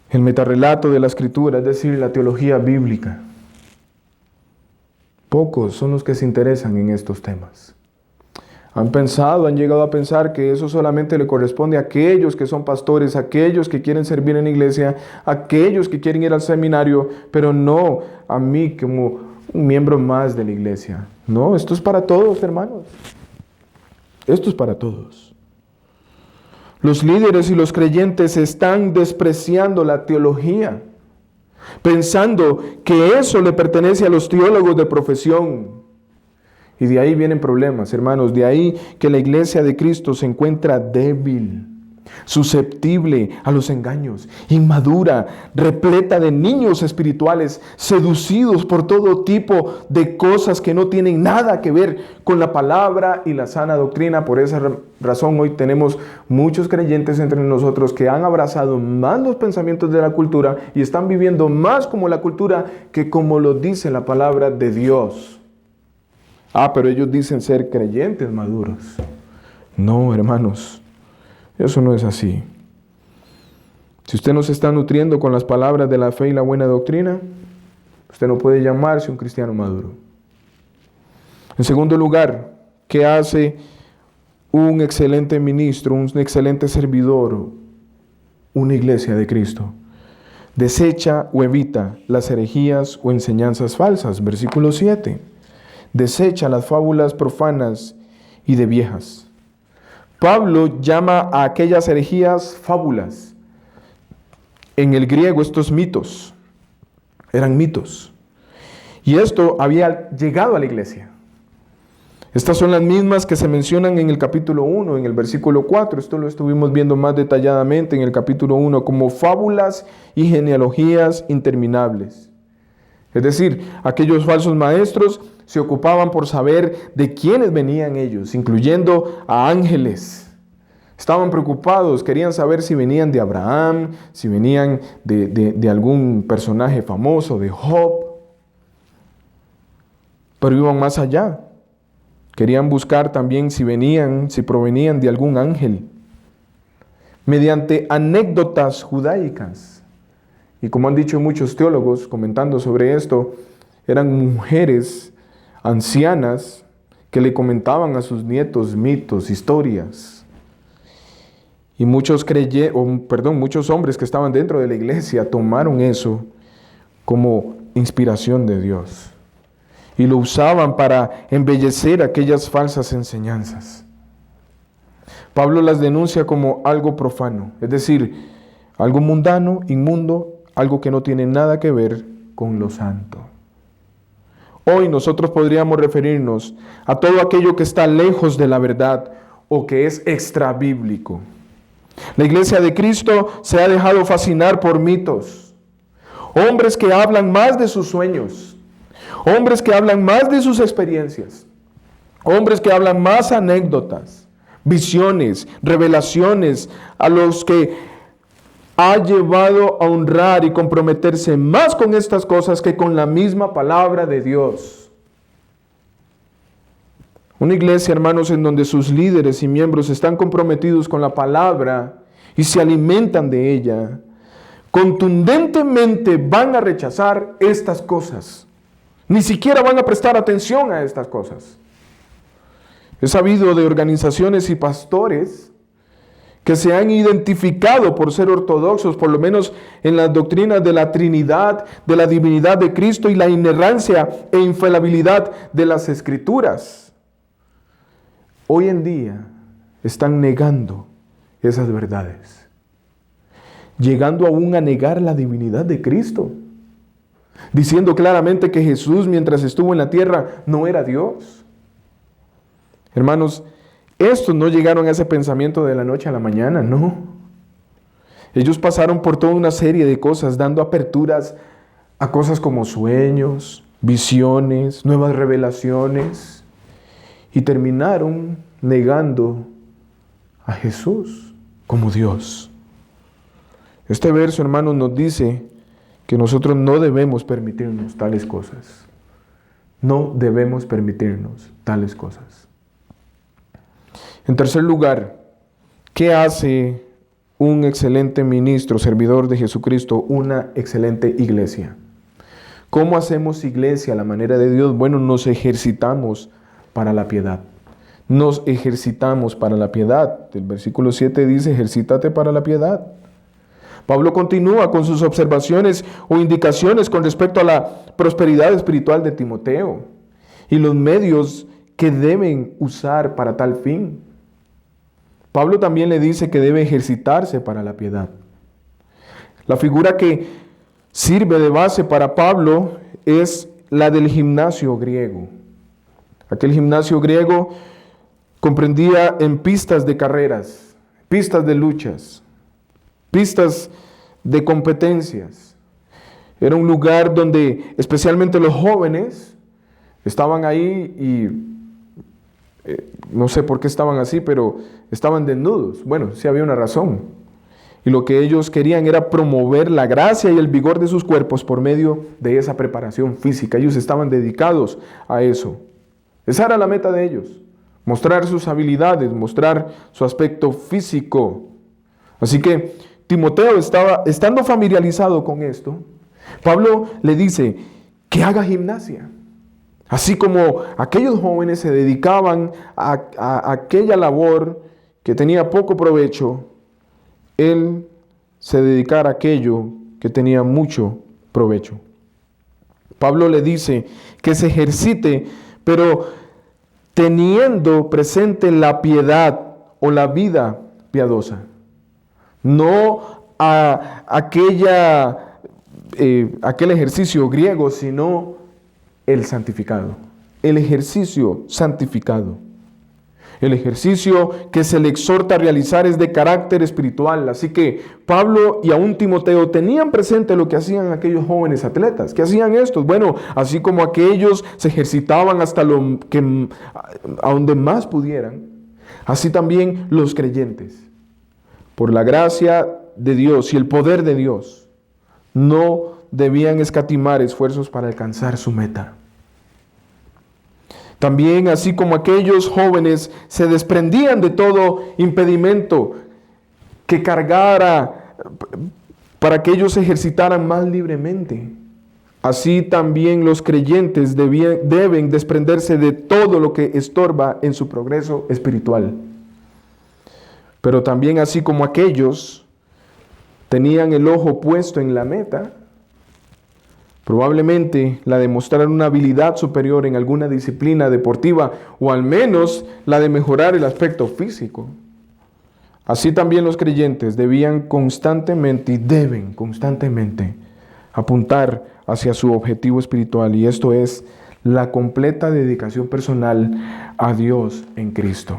el metarrelato de la Escritura, es decir, la teología bíblica. Pocos son los que se interesan en estos temas. Han llegado a pensar que eso solamente le corresponde a aquellos que son pastores, a aquellos que quieren servir en la iglesia, a aquellos que quieren ir al seminario, pero no a mí como un miembro más de la iglesia. No, esto es para todos, hermanos. Esto es para todos. Los líderes y los creyentes están despreciando la teología, pensando que eso le pertenece a los teólogos de profesión. Y de ahí vienen problemas, hermanos. De ahí que la iglesia de Cristo se encuentra débil, susceptible a los engaños, inmadura, repleta de niños espirituales, seducidos por todo tipo de cosas que no tienen nada que ver con la palabra y la sana doctrina. Por esa razón hoy tenemos muchos creyentes entre nosotros que han abrazado más los pensamientos de la cultura y están viviendo más como la cultura que como lo dice la palabra de Dios. Pero ellos dicen ser creyentes maduros. No, hermanos, eso no es así. Si usted no se está nutriendo con las palabras de la fe y la buena doctrina, usted no puede llamarse un cristiano maduro. En segundo lugar, ¿qué hace un excelente ministro, un excelente servidor, una iglesia de Cristo? Desecha o evita las herejías o enseñanzas falsas. Versículo 7. Desecha las fábulas profanas y de viejas. Pablo llama a aquellas herejías fábulas. En el griego estos mitos eran mitos. Y esto había llegado a la iglesia. Estas son las mismas que se mencionan en el capítulo 1, en el versículo 4. Esto lo estuvimos viendo más detalladamente en el capítulo 1, como fábulas y genealogías interminables. Es decir, aquellos falsos maestros se ocupaban por saber de quiénes venían ellos, incluyendo a ángeles. Estaban preocupados, querían saber si venían de Abraham, si venían de algún personaje famoso, de Job. Pero iban más allá. Querían buscar también si provenían de algún ángel. mediante anécdotas judaicas. Y como han dicho muchos teólogos comentando sobre esto, eran mujeres ancianas que le comentaban a sus nietos mitos, historias. Y muchos hombres que estaban dentro de la iglesia tomaron eso como inspiración de Dios y lo usaban para embellecer aquellas falsas enseñanzas. Pablo las denuncia como algo profano, es decir, algo mundano, inmundo, algo que no tiene nada que ver con lo santo. Hoy nosotros podríamos referirnos a todo aquello que está lejos de la verdad o que es extrabíblico. La iglesia de Cristo se ha dejado fascinar por mitos, hombres que hablan más de sus sueños, hombres que hablan más de sus experiencias, hombres que hablan más anécdotas, visiones, revelaciones, a los que ha llevado a honrar y comprometerse más con estas cosas que con la misma palabra de Dios. Una iglesia, hermanos, en donde sus líderes y miembros están comprometidos con la palabra y se alimentan de ella, contundentemente van a rechazar estas cosas. Ni siquiera van a prestar atención a estas cosas. He sabido de organizaciones y pastores que se han identificado por ser ortodoxos, por lo menos en las doctrinas de la Trinidad, de la divinidad de Cristo y la inerrancia e infalibilidad de las Escrituras. Hoy en día están negando esas verdades, llegando aún a negar la divinidad de Cristo, diciendo claramente que Jesús, mientras estuvo en la tierra, no era Dios. Hermanos, estos no llegaron a ese pensamiento de la noche a la mañana, no. Ellos pasaron por toda una serie de cosas, dando aperturas a cosas como sueños, visiones, nuevas revelaciones, y terminaron negando a Jesús como Dios. Este verso, hermanos, nos dice que nosotros no debemos permitirnos tales cosas. No debemos permitirnos tales cosas. En tercer lugar, ¿qué hace un excelente ministro, servidor de Jesucristo, una excelente iglesia? ¿Cómo hacemos iglesia a la manera de Dios? Bueno, nos ejercitamos para la piedad. Nos ejercitamos para la piedad. El versículo 7 dice, ejercítate para la piedad. Pablo continúa con sus observaciones o indicaciones con respecto a la prosperidad espiritual de Timoteo y los medios que deben usar para tal fin. Pablo también le dice que debe ejercitarse para la piedad. La figura que sirve de base para Pablo es la del gimnasio griego. Aquel gimnasio griego comprendía en pistas de carreras, pistas de luchas, pistas de competencias. Era un lugar donde especialmente los jóvenes estaban ahí y no sé por qué estaban así, pero estaban desnudos. Bueno, sí había una razón. Y lo que ellos querían era promover la gracia y el vigor de sus cuerpos por medio de esa preparación física. Ellos estaban dedicados a eso. Esa era la meta de ellos. Mostrar sus habilidades, mostrar su aspecto físico. Así que Timoteo estando familiarizado con esto, Pablo le dice que haga gimnasia. Así como aquellos jóvenes se dedicaban a aquella labor que tenía poco provecho, él se dedicara a aquello que tenía mucho provecho. Pablo le dice que se ejercite, pero teniendo presente la piedad o la vida piadosa. No a aquel ejercicio griego, sino el santificado, el ejercicio santificado. El ejercicio que se le exhorta a realizar es de carácter espiritual. Así que Pablo y aún Timoteo tenían presente lo que hacían aquellos jóvenes atletas. ¿Qué hacían estos? Bueno, así como aquellos se ejercitaban hasta a donde más pudieran, así también los creyentes, por la gracia de Dios y el poder de Dios, no debían escatimar esfuerzos para alcanzar su meta. También, así como aquellos jóvenes se desprendían de todo impedimento que cargara para que ellos se ejercitaran más libremente. Así también los creyentes deben desprenderse de todo lo que estorba en su progreso espiritual. Pero también así como aquellos tenían el ojo puesto en la meta, probablemente la de mostrar una habilidad superior en alguna disciplina deportiva o al menos la de mejorar el aspecto físico. Así también los creyentes deben constantemente apuntar hacia su objetivo espiritual, y esto es la completa dedicación personal a Dios en Cristo.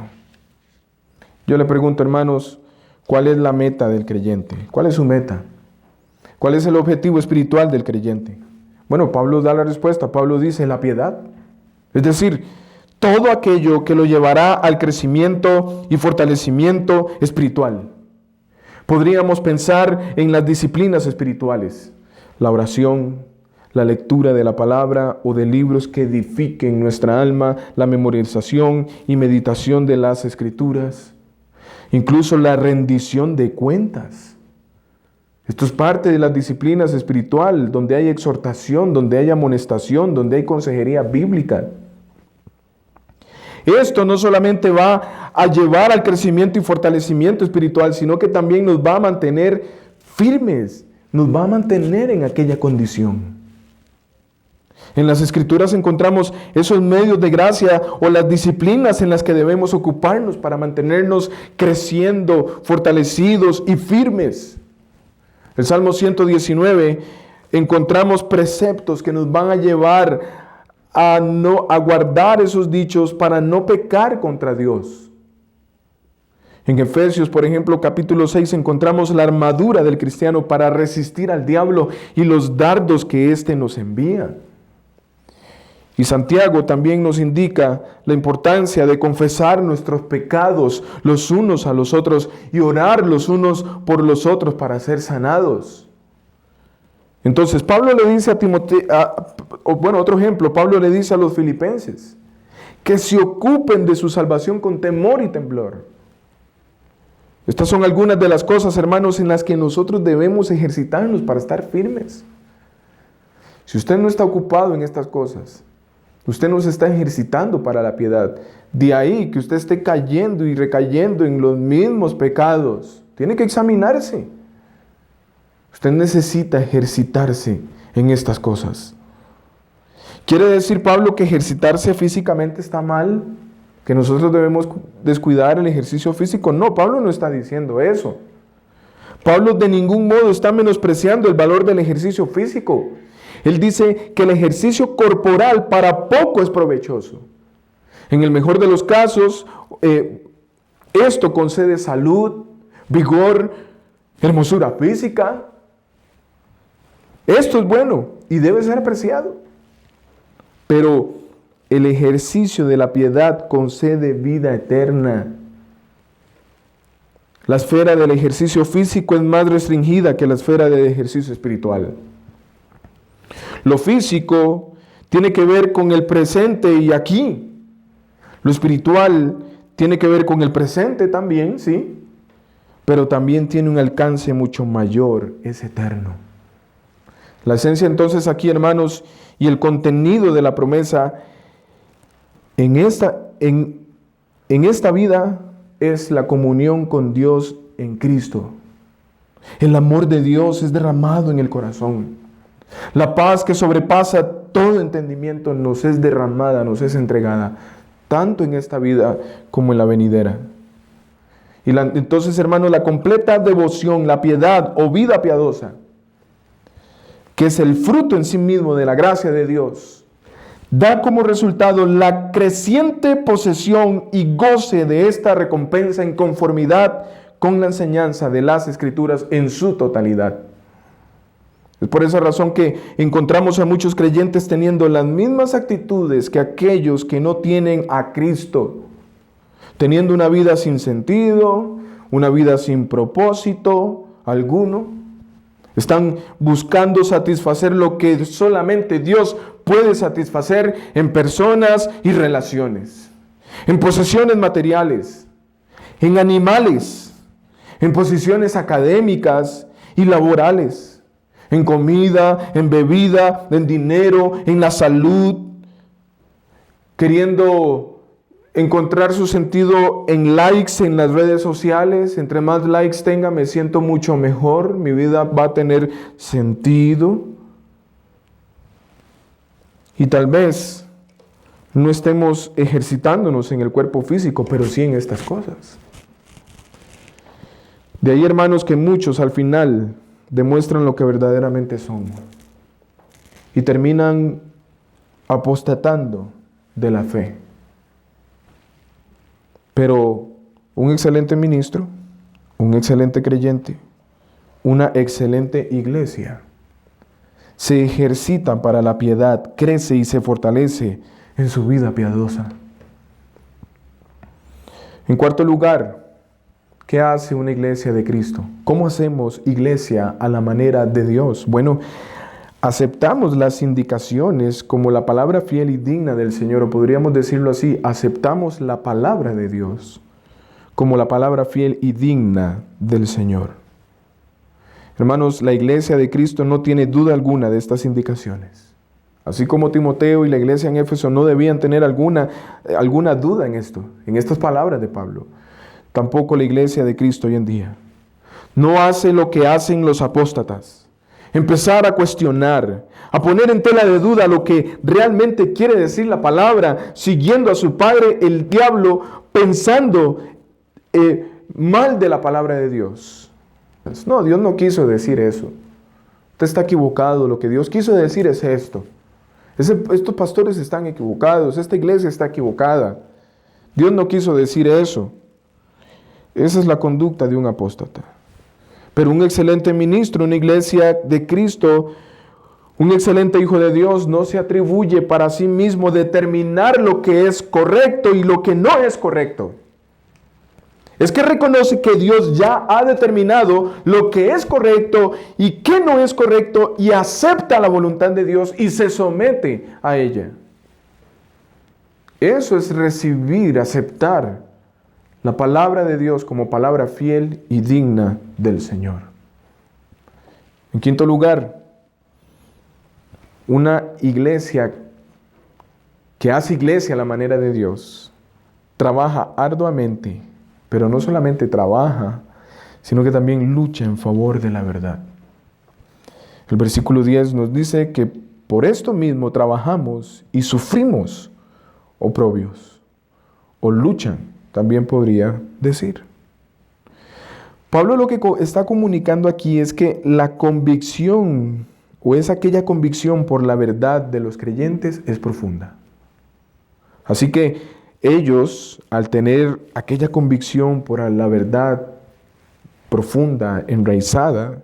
Yo le pregunto, hermanos, ¿cuál es la meta del creyente? ¿Cuál es su meta? ¿Cuál es el objetivo espiritual del creyente? Bueno, Pablo da la respuesta. Pablo dice la piedad. Es decir, todo aquello que lo llevará al crecimiento y fortalecimiento espiritual. Podríamos pensar en las disciplinas espirituales, la oración, la lectura de la palabra o de libros que edifiquen nuestra alma, la memorización y meditación de las Escrituras, incluso la rendición de cuentas. Esto es parte de las disciplinas espirituales, donde hay exhortación, donde hay amonestación, donde hay consejería bíblica. Esto no solamente va a llevar al crecimiento y fortalecimiento espiritual, sino que también nos va a mantener firmes, nos va a mantener en aquella condición. En las Escrituras encontramos esos medios de gracia o las disciplinas en las que debemos ocuparnos para mantenernos creciendo, fortalecidos y firmes. El Salmo 119 encontramos preceptos que nos van a llevar a guardar esos dichos para no pecar contra Dios. En Efesios, por ejemplo, capítulo 6, encontramos la armadura del cristiano para resistir al diablo y los dardos que éste nos envía. Y Santiago también nos indica la importancia de confesar nuestros pecados los unos a los otros y orar los unos por los otros para ser sanados. Entonces Pablo le dice a Timoteo, otro ejemplo, Pablo le dice a los filipenses que se ocupen de su salvación con temor y temblor. Estas son algunas de las cosas, hermanos, en las que nosotros debemos ejercitarnos para estar firmes. Si usted no está ocupado en estas cosas, usted no se está ejercitando para la piedad. De ahí que usted esté cayendo y recayendo en los mismos pecados. Tiene que examinarse. Usted necesita ejercitarse en estas cosas. ¿Quiere decir Pablo que ejercitarse físicamente está mal? ¿Que nosotros debemos descuidar el ejercicio físico? No, Pablo no está diciendo eso. Pablo de ningún modo está menospreciando el valor del ejercicio físico. Él dice que el ejercicio corporal para poco es provechoso. En el mejor de los casos, esto concede salud, vigor, hermosura física. Esto es bueno y debe ser apreciado. Pero el ejercicio de la piedad concede vida eterna. La esfera del ejercicio físico es más restringida que la esfera del ejercicio espiritual. Lo físico tiene que ver con el presente y aquí. Lo espiritual tiene que ver con el presente también, sí, pero también tiene un alcance mucho mayor, es eterno. La esencia entonces aquí, hermanos, y el contenido de la promesa en esta vida es la comunión con Dios en Cristo. El amor de Dios es derramado en el corazón. La paz que sobrepasa todo entendimiento nos es derramada, nos es entregada, tanto en esta vida como en la venidera. Entonces, hermanos, la completa devoción, la piedad o vida piadosa, que es el fruto en sí mismo de la gracia de Dios, da como resultado la creciente posesión y goce de esta recompensa en conformidad con la enseñanza de las Escrituras en su totalidad. Es por esa razón que encontramos a muchos creyentes teniendo las mismas actitudes que aquellos que no tienen a Cristo, teniendo una vida sin sentido, una vida sin propósito alguno. Están buscando satisfacer lo que solamente Dios puede satisfacer en personas y relaciones, en posesiones materiales, en animales, en posiciones académicas y laborales, en comida, en bebida, en dinero, en la salud, queriendo encontrar su sentido en likes en las redes sociales. Entre más likes tenga, me siento mucho mejor, mi vida va a tener sentido. Y tal vez no estemos ejercitándonos en el cuerpo físico, pero sí en estas cosas. De ahí, hermanos, que muchos al final demuestran lo que verdaderamente son y terminan apostatando de la fe. Pero un excelente ministro, un excelente creyente, una excelente iglesia se ejercita para la piedad, crece y se fortalece en su vida piadosa. En cuarto lugar, ¿qué hace una iglesia de Cristo? ¿Cómo hacemos iglesia a la manera de Dios? Bueno, aceptamos las indicaciones como la palabra fiel y digna del Señor, o podríamos decirlo así, aceptamos la palabra de Dios como la palabra fiel y digna del Señor. Hermanos, la iglesia de Cristo no tiene duda alguna de estas indicaciones. Así como Timoteo y la iglesia en Éfeso no debían tener alguna duda en esto, en estas palabras de Pablo. Tampoco la iglesia de Cristo hoy en día. No hace lo que hacen los apóstatas. Empezar a cuestionar, a poner en tela de duda lo que realmente quiere decir la palabra, siguiendo a su padre el diablo, pensando mal de la palabra de Dios. No, Dios no quiso decir eso. Usted está equivocado. Lo que Dios quiso decir es esto. Estos pastores están equivocados. Esta iglesia está equivocada. Dios no quiso decir eso. Esa es la conducta de un apóstata. Pero un excelente ministro, una iglesia de Cristo, un excelente hijo de Dios, no se atribuye para sí mismo determinar lo que es correcto y lo que no es correcto. Es que reconoce que Dios ya ha determinado lo que es correcto y qué no es correcto y acepta la voluntad de Dios y se somete a ella. Eso es recibir, aceptar la palabra de Dios como palabra fiel y digna del Señor. En quinto lugar, una iglesia que hace iglesia a la manera de Dios trabaja arduamente. Pero no solamente trabaja, sino que también lucha en favor de la verdad. El versículo 10 nos dice que por esto mismo trabajamos y sufrimos oprobios, o luchan, también podría decir. Pablo lo que está comunicando aquí es que la convicción, o es aquella convicción por la verdad de los creyentes, es profunda. Así que ellos, al tener aquella convicción por la verdad profunda, enraizada,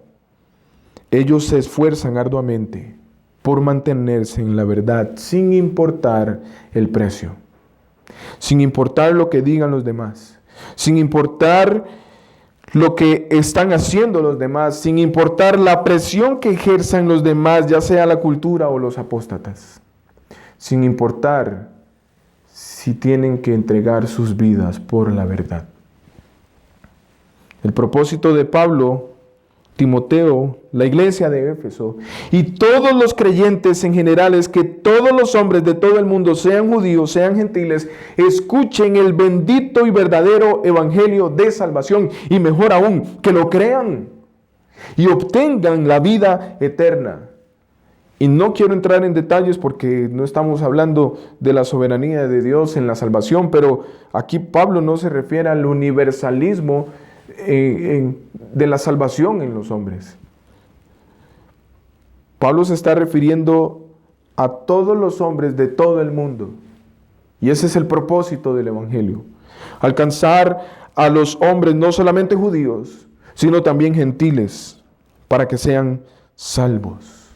ellos se esfuerzan arduamente por mantenerse en la verdad sin importar el precio, sin importar lo que digan los demás, sin importar lo que están haciendo los demás, sin importar la presión que ejerzan los demás, ya sea la cultura o los apóstatas, sin importar si tienen que entregar sus vidas por la verdad. El propósito de Pablo, Timoteo, la iglesia de Éfeso y todos los creyentes en general es que todos los hombres de todo el mundo, sean judíos, sean gentiles, escuchen el bendito y verdadero evangelio de salvación y mejor aún, que lo crean y obtengan la vida eterna. Y no quiero entrar en detalles porque no estamos hablando de la soberanía de Dios en la salvación, pero aquí Pablo no se refiere al universalismo de la salvación en los hombres. Pablo se está refiriendo a todos los hombres de todo el mundo. Y ese es el propósito del Evangelio. Alcanzar a los hombres no solamente judíos, sino también gentiles, para que sean salvos.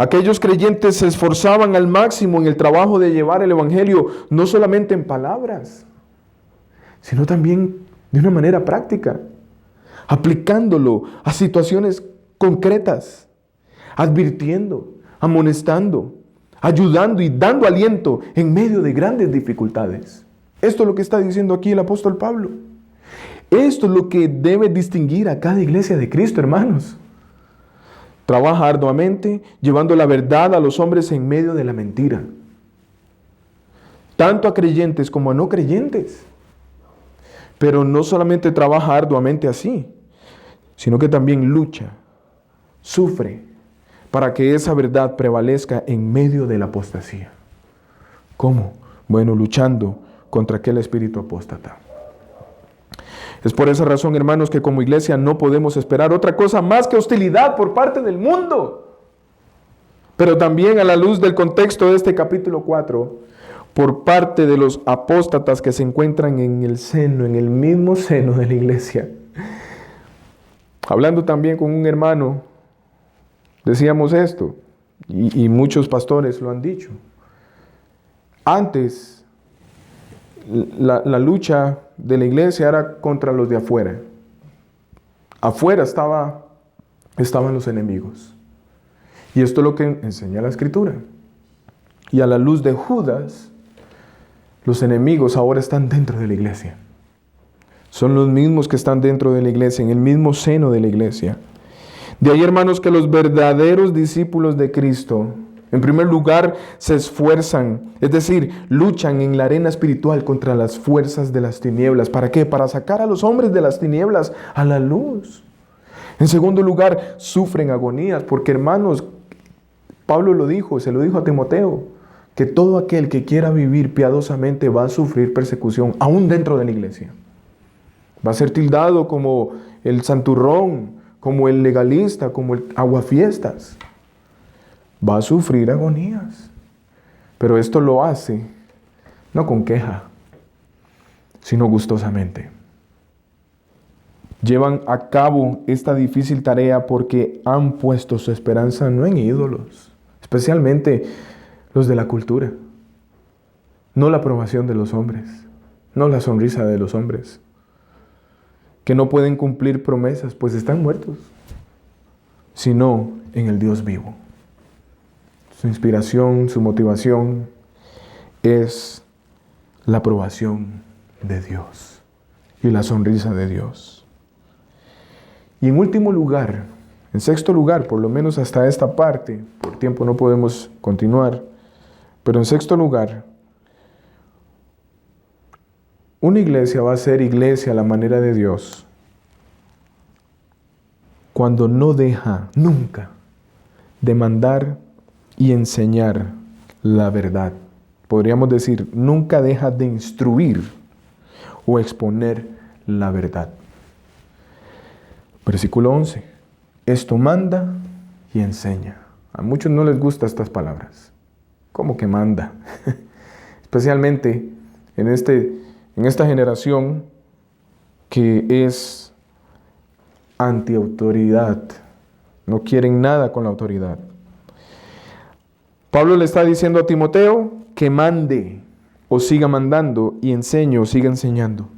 Aquellos creyentes se esforzaban al máximo en el trabajo de llevar el Evangelio, no solamente en palabras, sino también de una manera práctica, aplicándolo a situaciones concretas, advirtiendo, amonestando, ayudando y dando aliento en medio de grandes dificultades. Esto es lo que está diciendo aquí el apóstol Pablo. Esto es lo que debe distinguir a cada iglesia de Cristo, hermanos. Trabaja arduamente, llevando la verdad a los hombres en medio de la mentira. Tanto a creyentes como a no creyentes. Pero no solamente trabaja arduamente así, sino que también lucha, sufre, para que esa verdad prevalezca en medio de la apostasía. ¿Cómo? Bueno, luchando contra aquel espíritu apóstata. Es por esa razón, hermanos, que como iglesia no podemos esperar otra cosa más que hostilidad por parte del mundo. Pero también a la luz del contexto de este capítulo 4, por parte de los apóstatas que se encuentran en el mismo seno de la iglesia. Hablando también con un hermano, decíamos esto, y muchos pastores lo han dicho. Antes, la lucha de la iglesia era contra los de afuera. Afuera estaban los enemigos. Y esto es lo que enseña la Escritura. Y a la luz de Judas, los enemigos ahora están dentro de la iglesia. Son los mismos que están dentro de la iglesia, en el mismo seno de la iglesia. De ahí, hermanos, que los verdaderos discípulos de Cristo, en primer lugar, se esfuerzan, es decir, luchan en la arena espiritual contra las fuerzas de las tinieblas. ¿Para qué? Para sacar a los hombres de las tinieblas a la luz. En segundo lugar, sufren agonías, porque, hermanos, Pablo lo dijo, se lo dijo a Timoteo, que todo aquel que quiera vivir piadosamente va a sufrir persecución, aún dentro de la iglesia. Va a ser tildado como el santurrón, como el legalista, como el aguafiestas. Va a sufrir agonías. Pero esto lo hace no con queja, sino gustosamente. Llevan a cabo esta difícil tarea porque han puesto su esperanza no en ídolos, especialmente los de la cultura, no la aprobación de los hombres, no la sonrisa de los hombres, que no pueden cumplir promesas, pues están muertos, sino en el Dios vivo. Su inspiración, su motivación es la aprobación de Dios y la sonrisa de Dios. Y en último lugar, en sexto lugar, por lo menos hasta esta parte, por tiempo no podemos continuar, pero en sexto lugar, una iglesia va a ser iglesia a la manera de Dios cuando no deja nunca de mandar y enseñar la verdad. Podríamos decir, nunca deja de instruir o exponer la verdad. Versículo 11. Esto manda y enseña. A muchos no les gustan estas palabras. ¿Cómo que manda? Especialmente en esta generación que es antiautoridad. No quieren nada con la autoridad. Pablo le está diciendo a Timoteo que mande o siga mandando y enseñe o siga enseñando.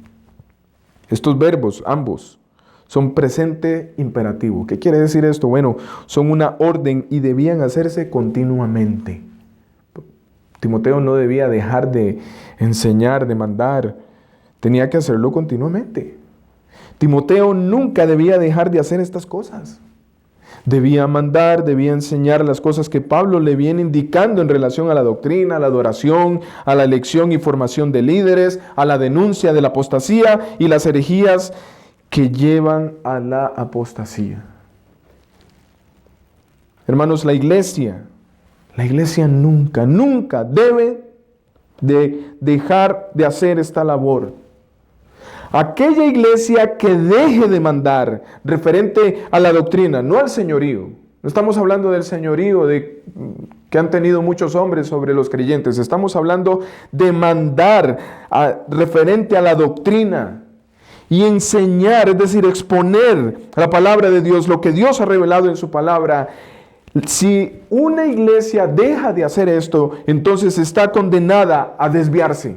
Estos verbos, ambos, son presente imperativo. ¿Qué quiere decir esto? Bueno, son una orden y debían hacerse continuamente. Timoteo no debía dejar de enseñar, de mandar. Tenía que hacerlo continuamente. Timoteo nunca debía dejar de hacer estas cosas. Debía mandar, debía enseñar las cosas que Pablo le viene indicando en relación a la doctrina, a la adoración, a la elección y formación de líderes, a la denuncia de la apostasía y las herejías que llevan a la apostasía. Hermanos, la iglesia nunca debe de dejar de hacer esta labor. Aquella iglesia que deje de mandar referente a la doctrina, no al señorío. No estamos hablando del señorío que han tenido muchos hombres sobre los creyentes. Estamos hablando de mandar referente a la doctrina y enseñar, es decir, exponer la palabra de Dios, lo que Dios ha revelado en su palabra. Si una iglesia deja de hacer esto, entonces está condenada a desviarse.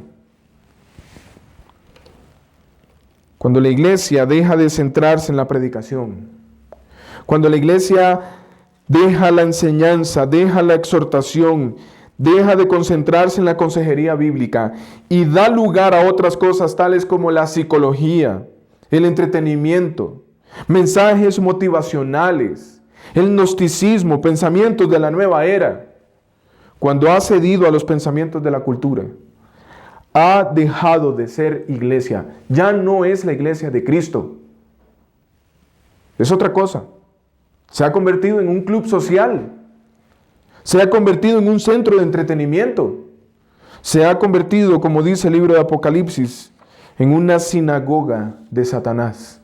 Cuando la iglesia deja de centrarse en la predicación, cuando la iglesia deja la enseñanza, deja la exhortación, deja de concentrarse en la consejería bíblica y da lugar a otras cosas tales como la psicología, el entretenimiento, mensajes motivacionales, el gnosticismo, pensamientos de la nueva era, cuando ha cedido a los pensamientos de la cultura, ha dejado de ser iglesia. Ya no es la iglesia de Cristo. Es otra cosa. Se ha convertido en un club social. Se ha convertido en un centro de entretenimiento. Se ha convertido, como dice el libro de Apocalipsis, en una sinagoga de Satanás.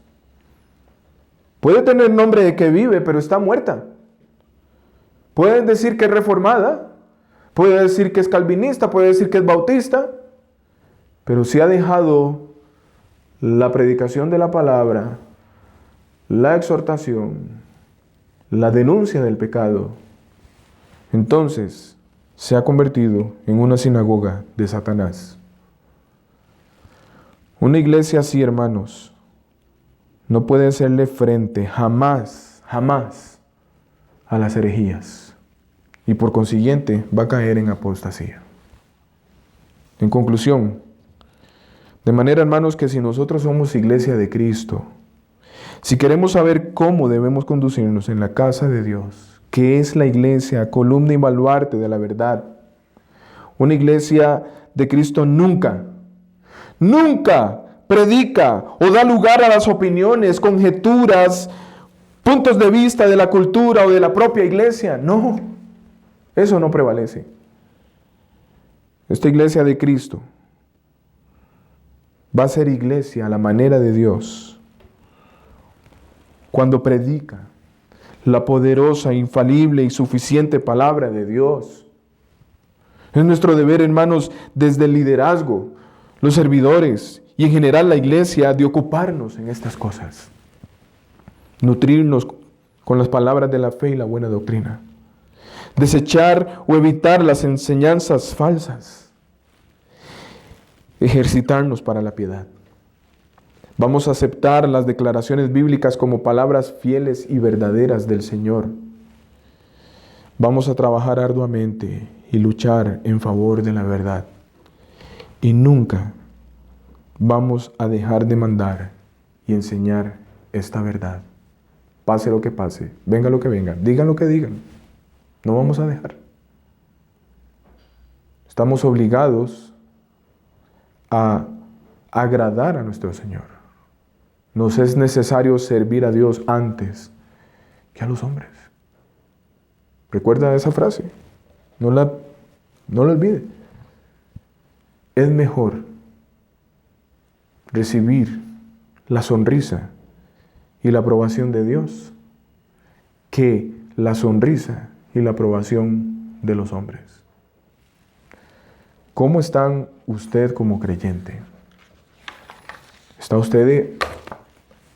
Puede tener nombre de que vive, pero está muerta. Puede decir que es reformada, puede decir que es calvinista, puede decir que es bautista, pero si ha dejado la predicación de la palabra, la exhortación, la denuncia del pecado, entonces se ha convertido en una sinagoga de Satanás. Una iglesia así, hermanos, no puede hacerle frente jamás, jamás a las herejías. Y por consiguiente va a caer en apostasía. En conclusión, de manera, hermanos, que si nosotros somos iglesia de Cristo, si queremos saber cómo debemos conducirnos en la casa de Dios, que es la iglesia, columna y baluarte de la verdad, una iglesia de Cristo nunca predica o da lugar a las opiniones, conjeturas, puntos de vista de la cultura o de la propia iglesia. No, eso no prevalece. Esta iglesia de Cristo va a ser iglesia a la manera de Dios cuando predica la poderosa, infalible y suficiente palabra de Dios. Es nuestro deber, hermanos, desde el liderazgo, los servidores y en general la iglesia, de ocuparnos en estas cosas. Nutrirnos con las palabras de la fe y la buena doctrina. Desechar o evitar las enseñanzas falsas. Ejercitarnos para la piedad. Vamos a aceptar las declaraciones bíblicas como palabras fieles y verdaderas del Señor. Vamos a trabajar arduamente y luchar en favor de la verdad. Y nunca vamos a dejar de mandar y enseñar esta verdad. Pase lo que pase, venga lo que venga, digan lo que digan. No vamos a dejar. Estamos obligados a agradar a nuestro Señor. Nos es necesario servir a Dios antes que a los hombres. Recuerda esa frase. No la olvide. Es mejor recibir la sonrisa y la aprobación de Dios que la sonrisa y la aprobación de los hombres. ¿Cómo está usted como creyente? ¿Está usted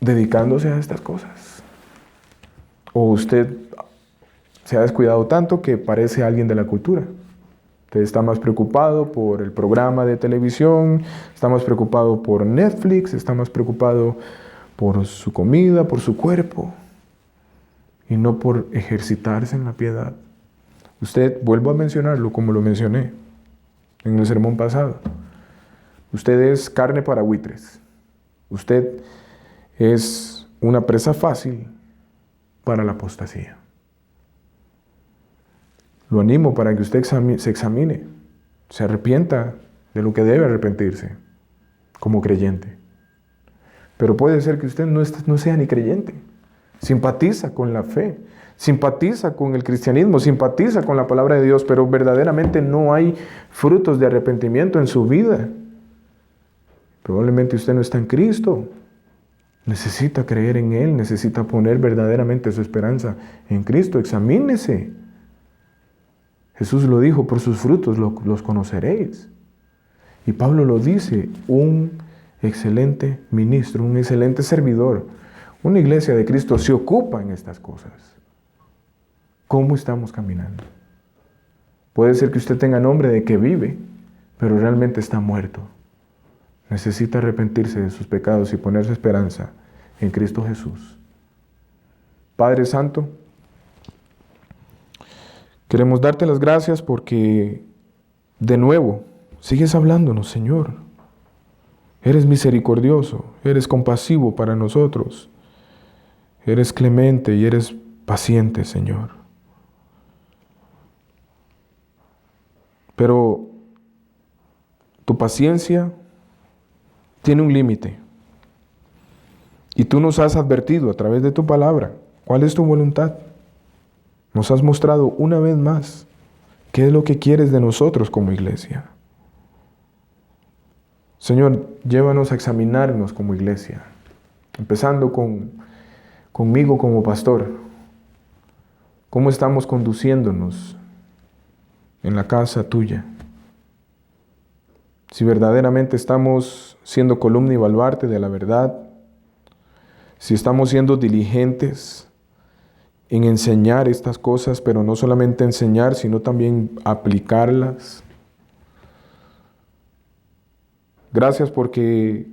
dedicándose a estas cosas? ¿O usted se ha descuidado tanto que parece alguien de la cultura? Usted está más preocupado por el programa de televisión, está más preocupado por Netflix, está más preocupado por su comida, por su cuerpo, y no por ejercitarse en la piedad. Usted, vuelvo a mencionarlo como lo mencioné en el sermón pasado, usted es carne para buitres. Usted es una presa fácil para la apostasía. Lo animo para que usted se examine, se arrepienta de lo que debe arrepentirse como creyente. Pero puede ser que usted no sea ni creyente. Simpatiza con la fe, simpatiza con el cristianismo, simpatiza con la palabra de Dios, pero verdaderamente no hay frutos de arrepentimiento en su vida. Probablemente usted no está en Cristo. Necesita creer en Él, necesita poner verdaderamente su esperanza en Cristo. Examínese. Jesús lo dijo, por sus frutos los conoceréis. Y Pablo lo dice, un excelente ministro, un excelente servidor. Una iglesia de Cristo se ocupa en estas cosas. ¿Cómo estamos caminando? Puede ser que usted tenga nombre de que vive, pero realmente está muerto. Necesita arrepentirse de sus pecados y poner su esperanza en Cristo Jesús. Padre Santo, queremos darte las gracias porque de nuevo sigues hablándonos, Señor. Eres misericordioso, eres compasivo para nosotros. Eres clemente y eres paciente, Señor. Pero tu paciencia tiene un límite. Y tú nos has advertido a través de tu palabra cuál es tu voluntad. Nos has mostrado una vez más qué es lo que quieres de nosotros como iglesia. Señor, llévanos a examinarnos como iglesia, empezando conmigo como pastor. ¿Cómo estamos conduciéndonos en la casa tuya? Si verdaderamente estamos siendo columna y baluarte de la verdad, si estamos siendo diligentes en enseñar estas cosas, pero no solamente enseñar, sino también aplicarlas. Gracias porque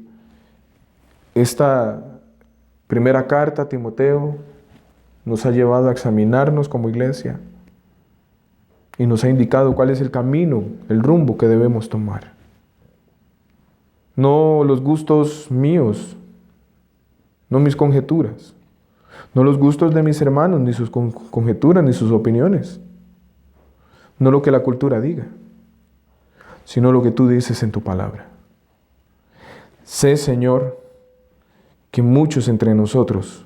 esta primera carta a Timoteo nos ha llevado a examinarnos como iglesia y nos ha indicado cuál es el camino, el rumbo que debemos tomar. No los gustos míos, no mis conjeturas, no los gustos de mis hermanos, ni sus conjeturas, ni sus opiniones, no lo que la cultura diga, sino lo que tú dices en tu palabra. Sé, Señor, que muchos entre nosotros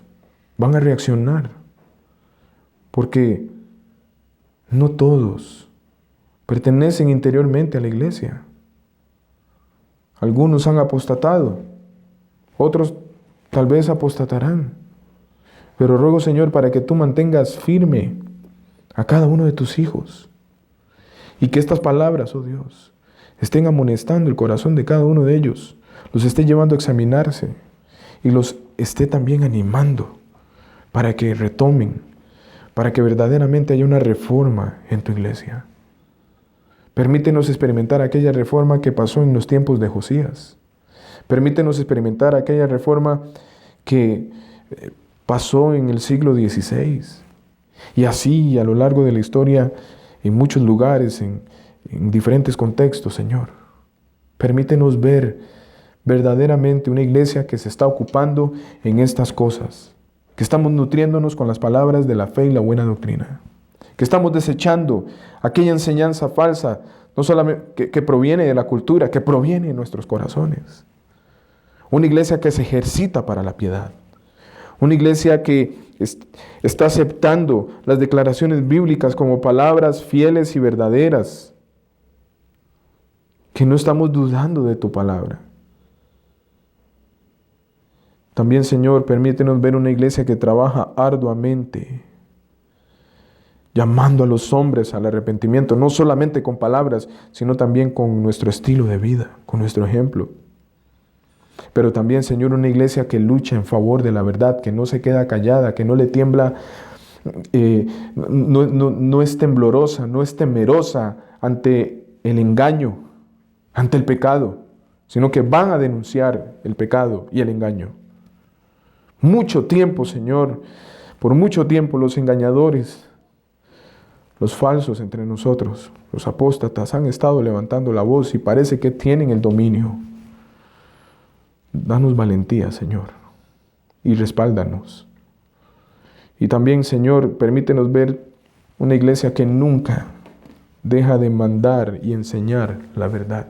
van a reaccionar, porque no todos pertenecen interiormente a la iglesia. Algunos han apostatado, otros tal vez apostatarán. Pero ruego, Señor, para que tú mantengas firme a cada uno de tus hijos y que estas palabras, oh Dios, estén amonestando el corazón de cada uno de ellos, los esté llevando a examinarse y los esté también animando para que retomen, para que verdaderamente haya una reforma en tu iglesia. Permítenos experimentar aquella reforma que pasó en los tiempos de Josías. Permítenos experimentar aquella reforma que pasó en el siglo XVI. Y así a lo largo de la historia, en muchos lugares, en diferentes contextos, Señor. Permítenos ver verdaderamente una iglesia que se está ocupando en estas cosas, que estamos nutriéndonos con las palabras de la fe y la buena doctrina, que estamos desechando aquella enseñanza falsa, no solamente que proviene de la cultura, que proviene de nuestros corazones. Una iglesia que se ejercita para la piedad, una iglesia que está aceptando las declaraciones bíblicas como palabras fieles y verdaderas, que no estamos dudando de tu palabra. También, Señor, permítenos ver una iglesia que trabaja arduamente, llamando a los hombres al arrepentimiento, no solamente con palabras, sino también con nuestro estilo de vida, con nuestro ejemplo. Pero también, Señor, una iglesia que lucha en favor de la verdad, que no se queda callada, que no le tiembla, no es temblorosa, no es temerosa ante el engaño, ante el pecado, sino que van a denunciar el pecado y el engaño. Mucho tiempo, Señor, por mucho tiempo los engañadores, los falsos entre nosotros, los apóstatas han estado levantando la voz y parece que tienen el dominio. Danos valentía, Señor, y respáldanos. Y también, Señor, permítenos ver una iglesia que nunca deja de mandar y enseñar la verdad.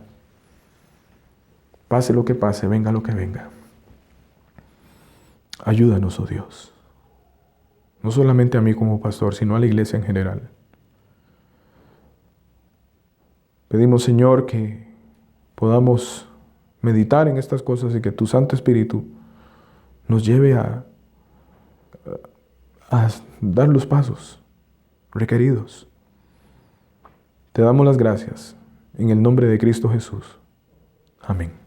Pase lo que pase, venga lo que venga. Ayúdanos, oh Dios, no solamente a mí como pastor, sino a la iglesia en general. Pedimos, Señor, que podamos meditar en estas cosas y que tu Santo Espíritu nos lleve a dar los pasos requeridos. Te damos las gracias en el nombre de Cristo Jesús. Amén.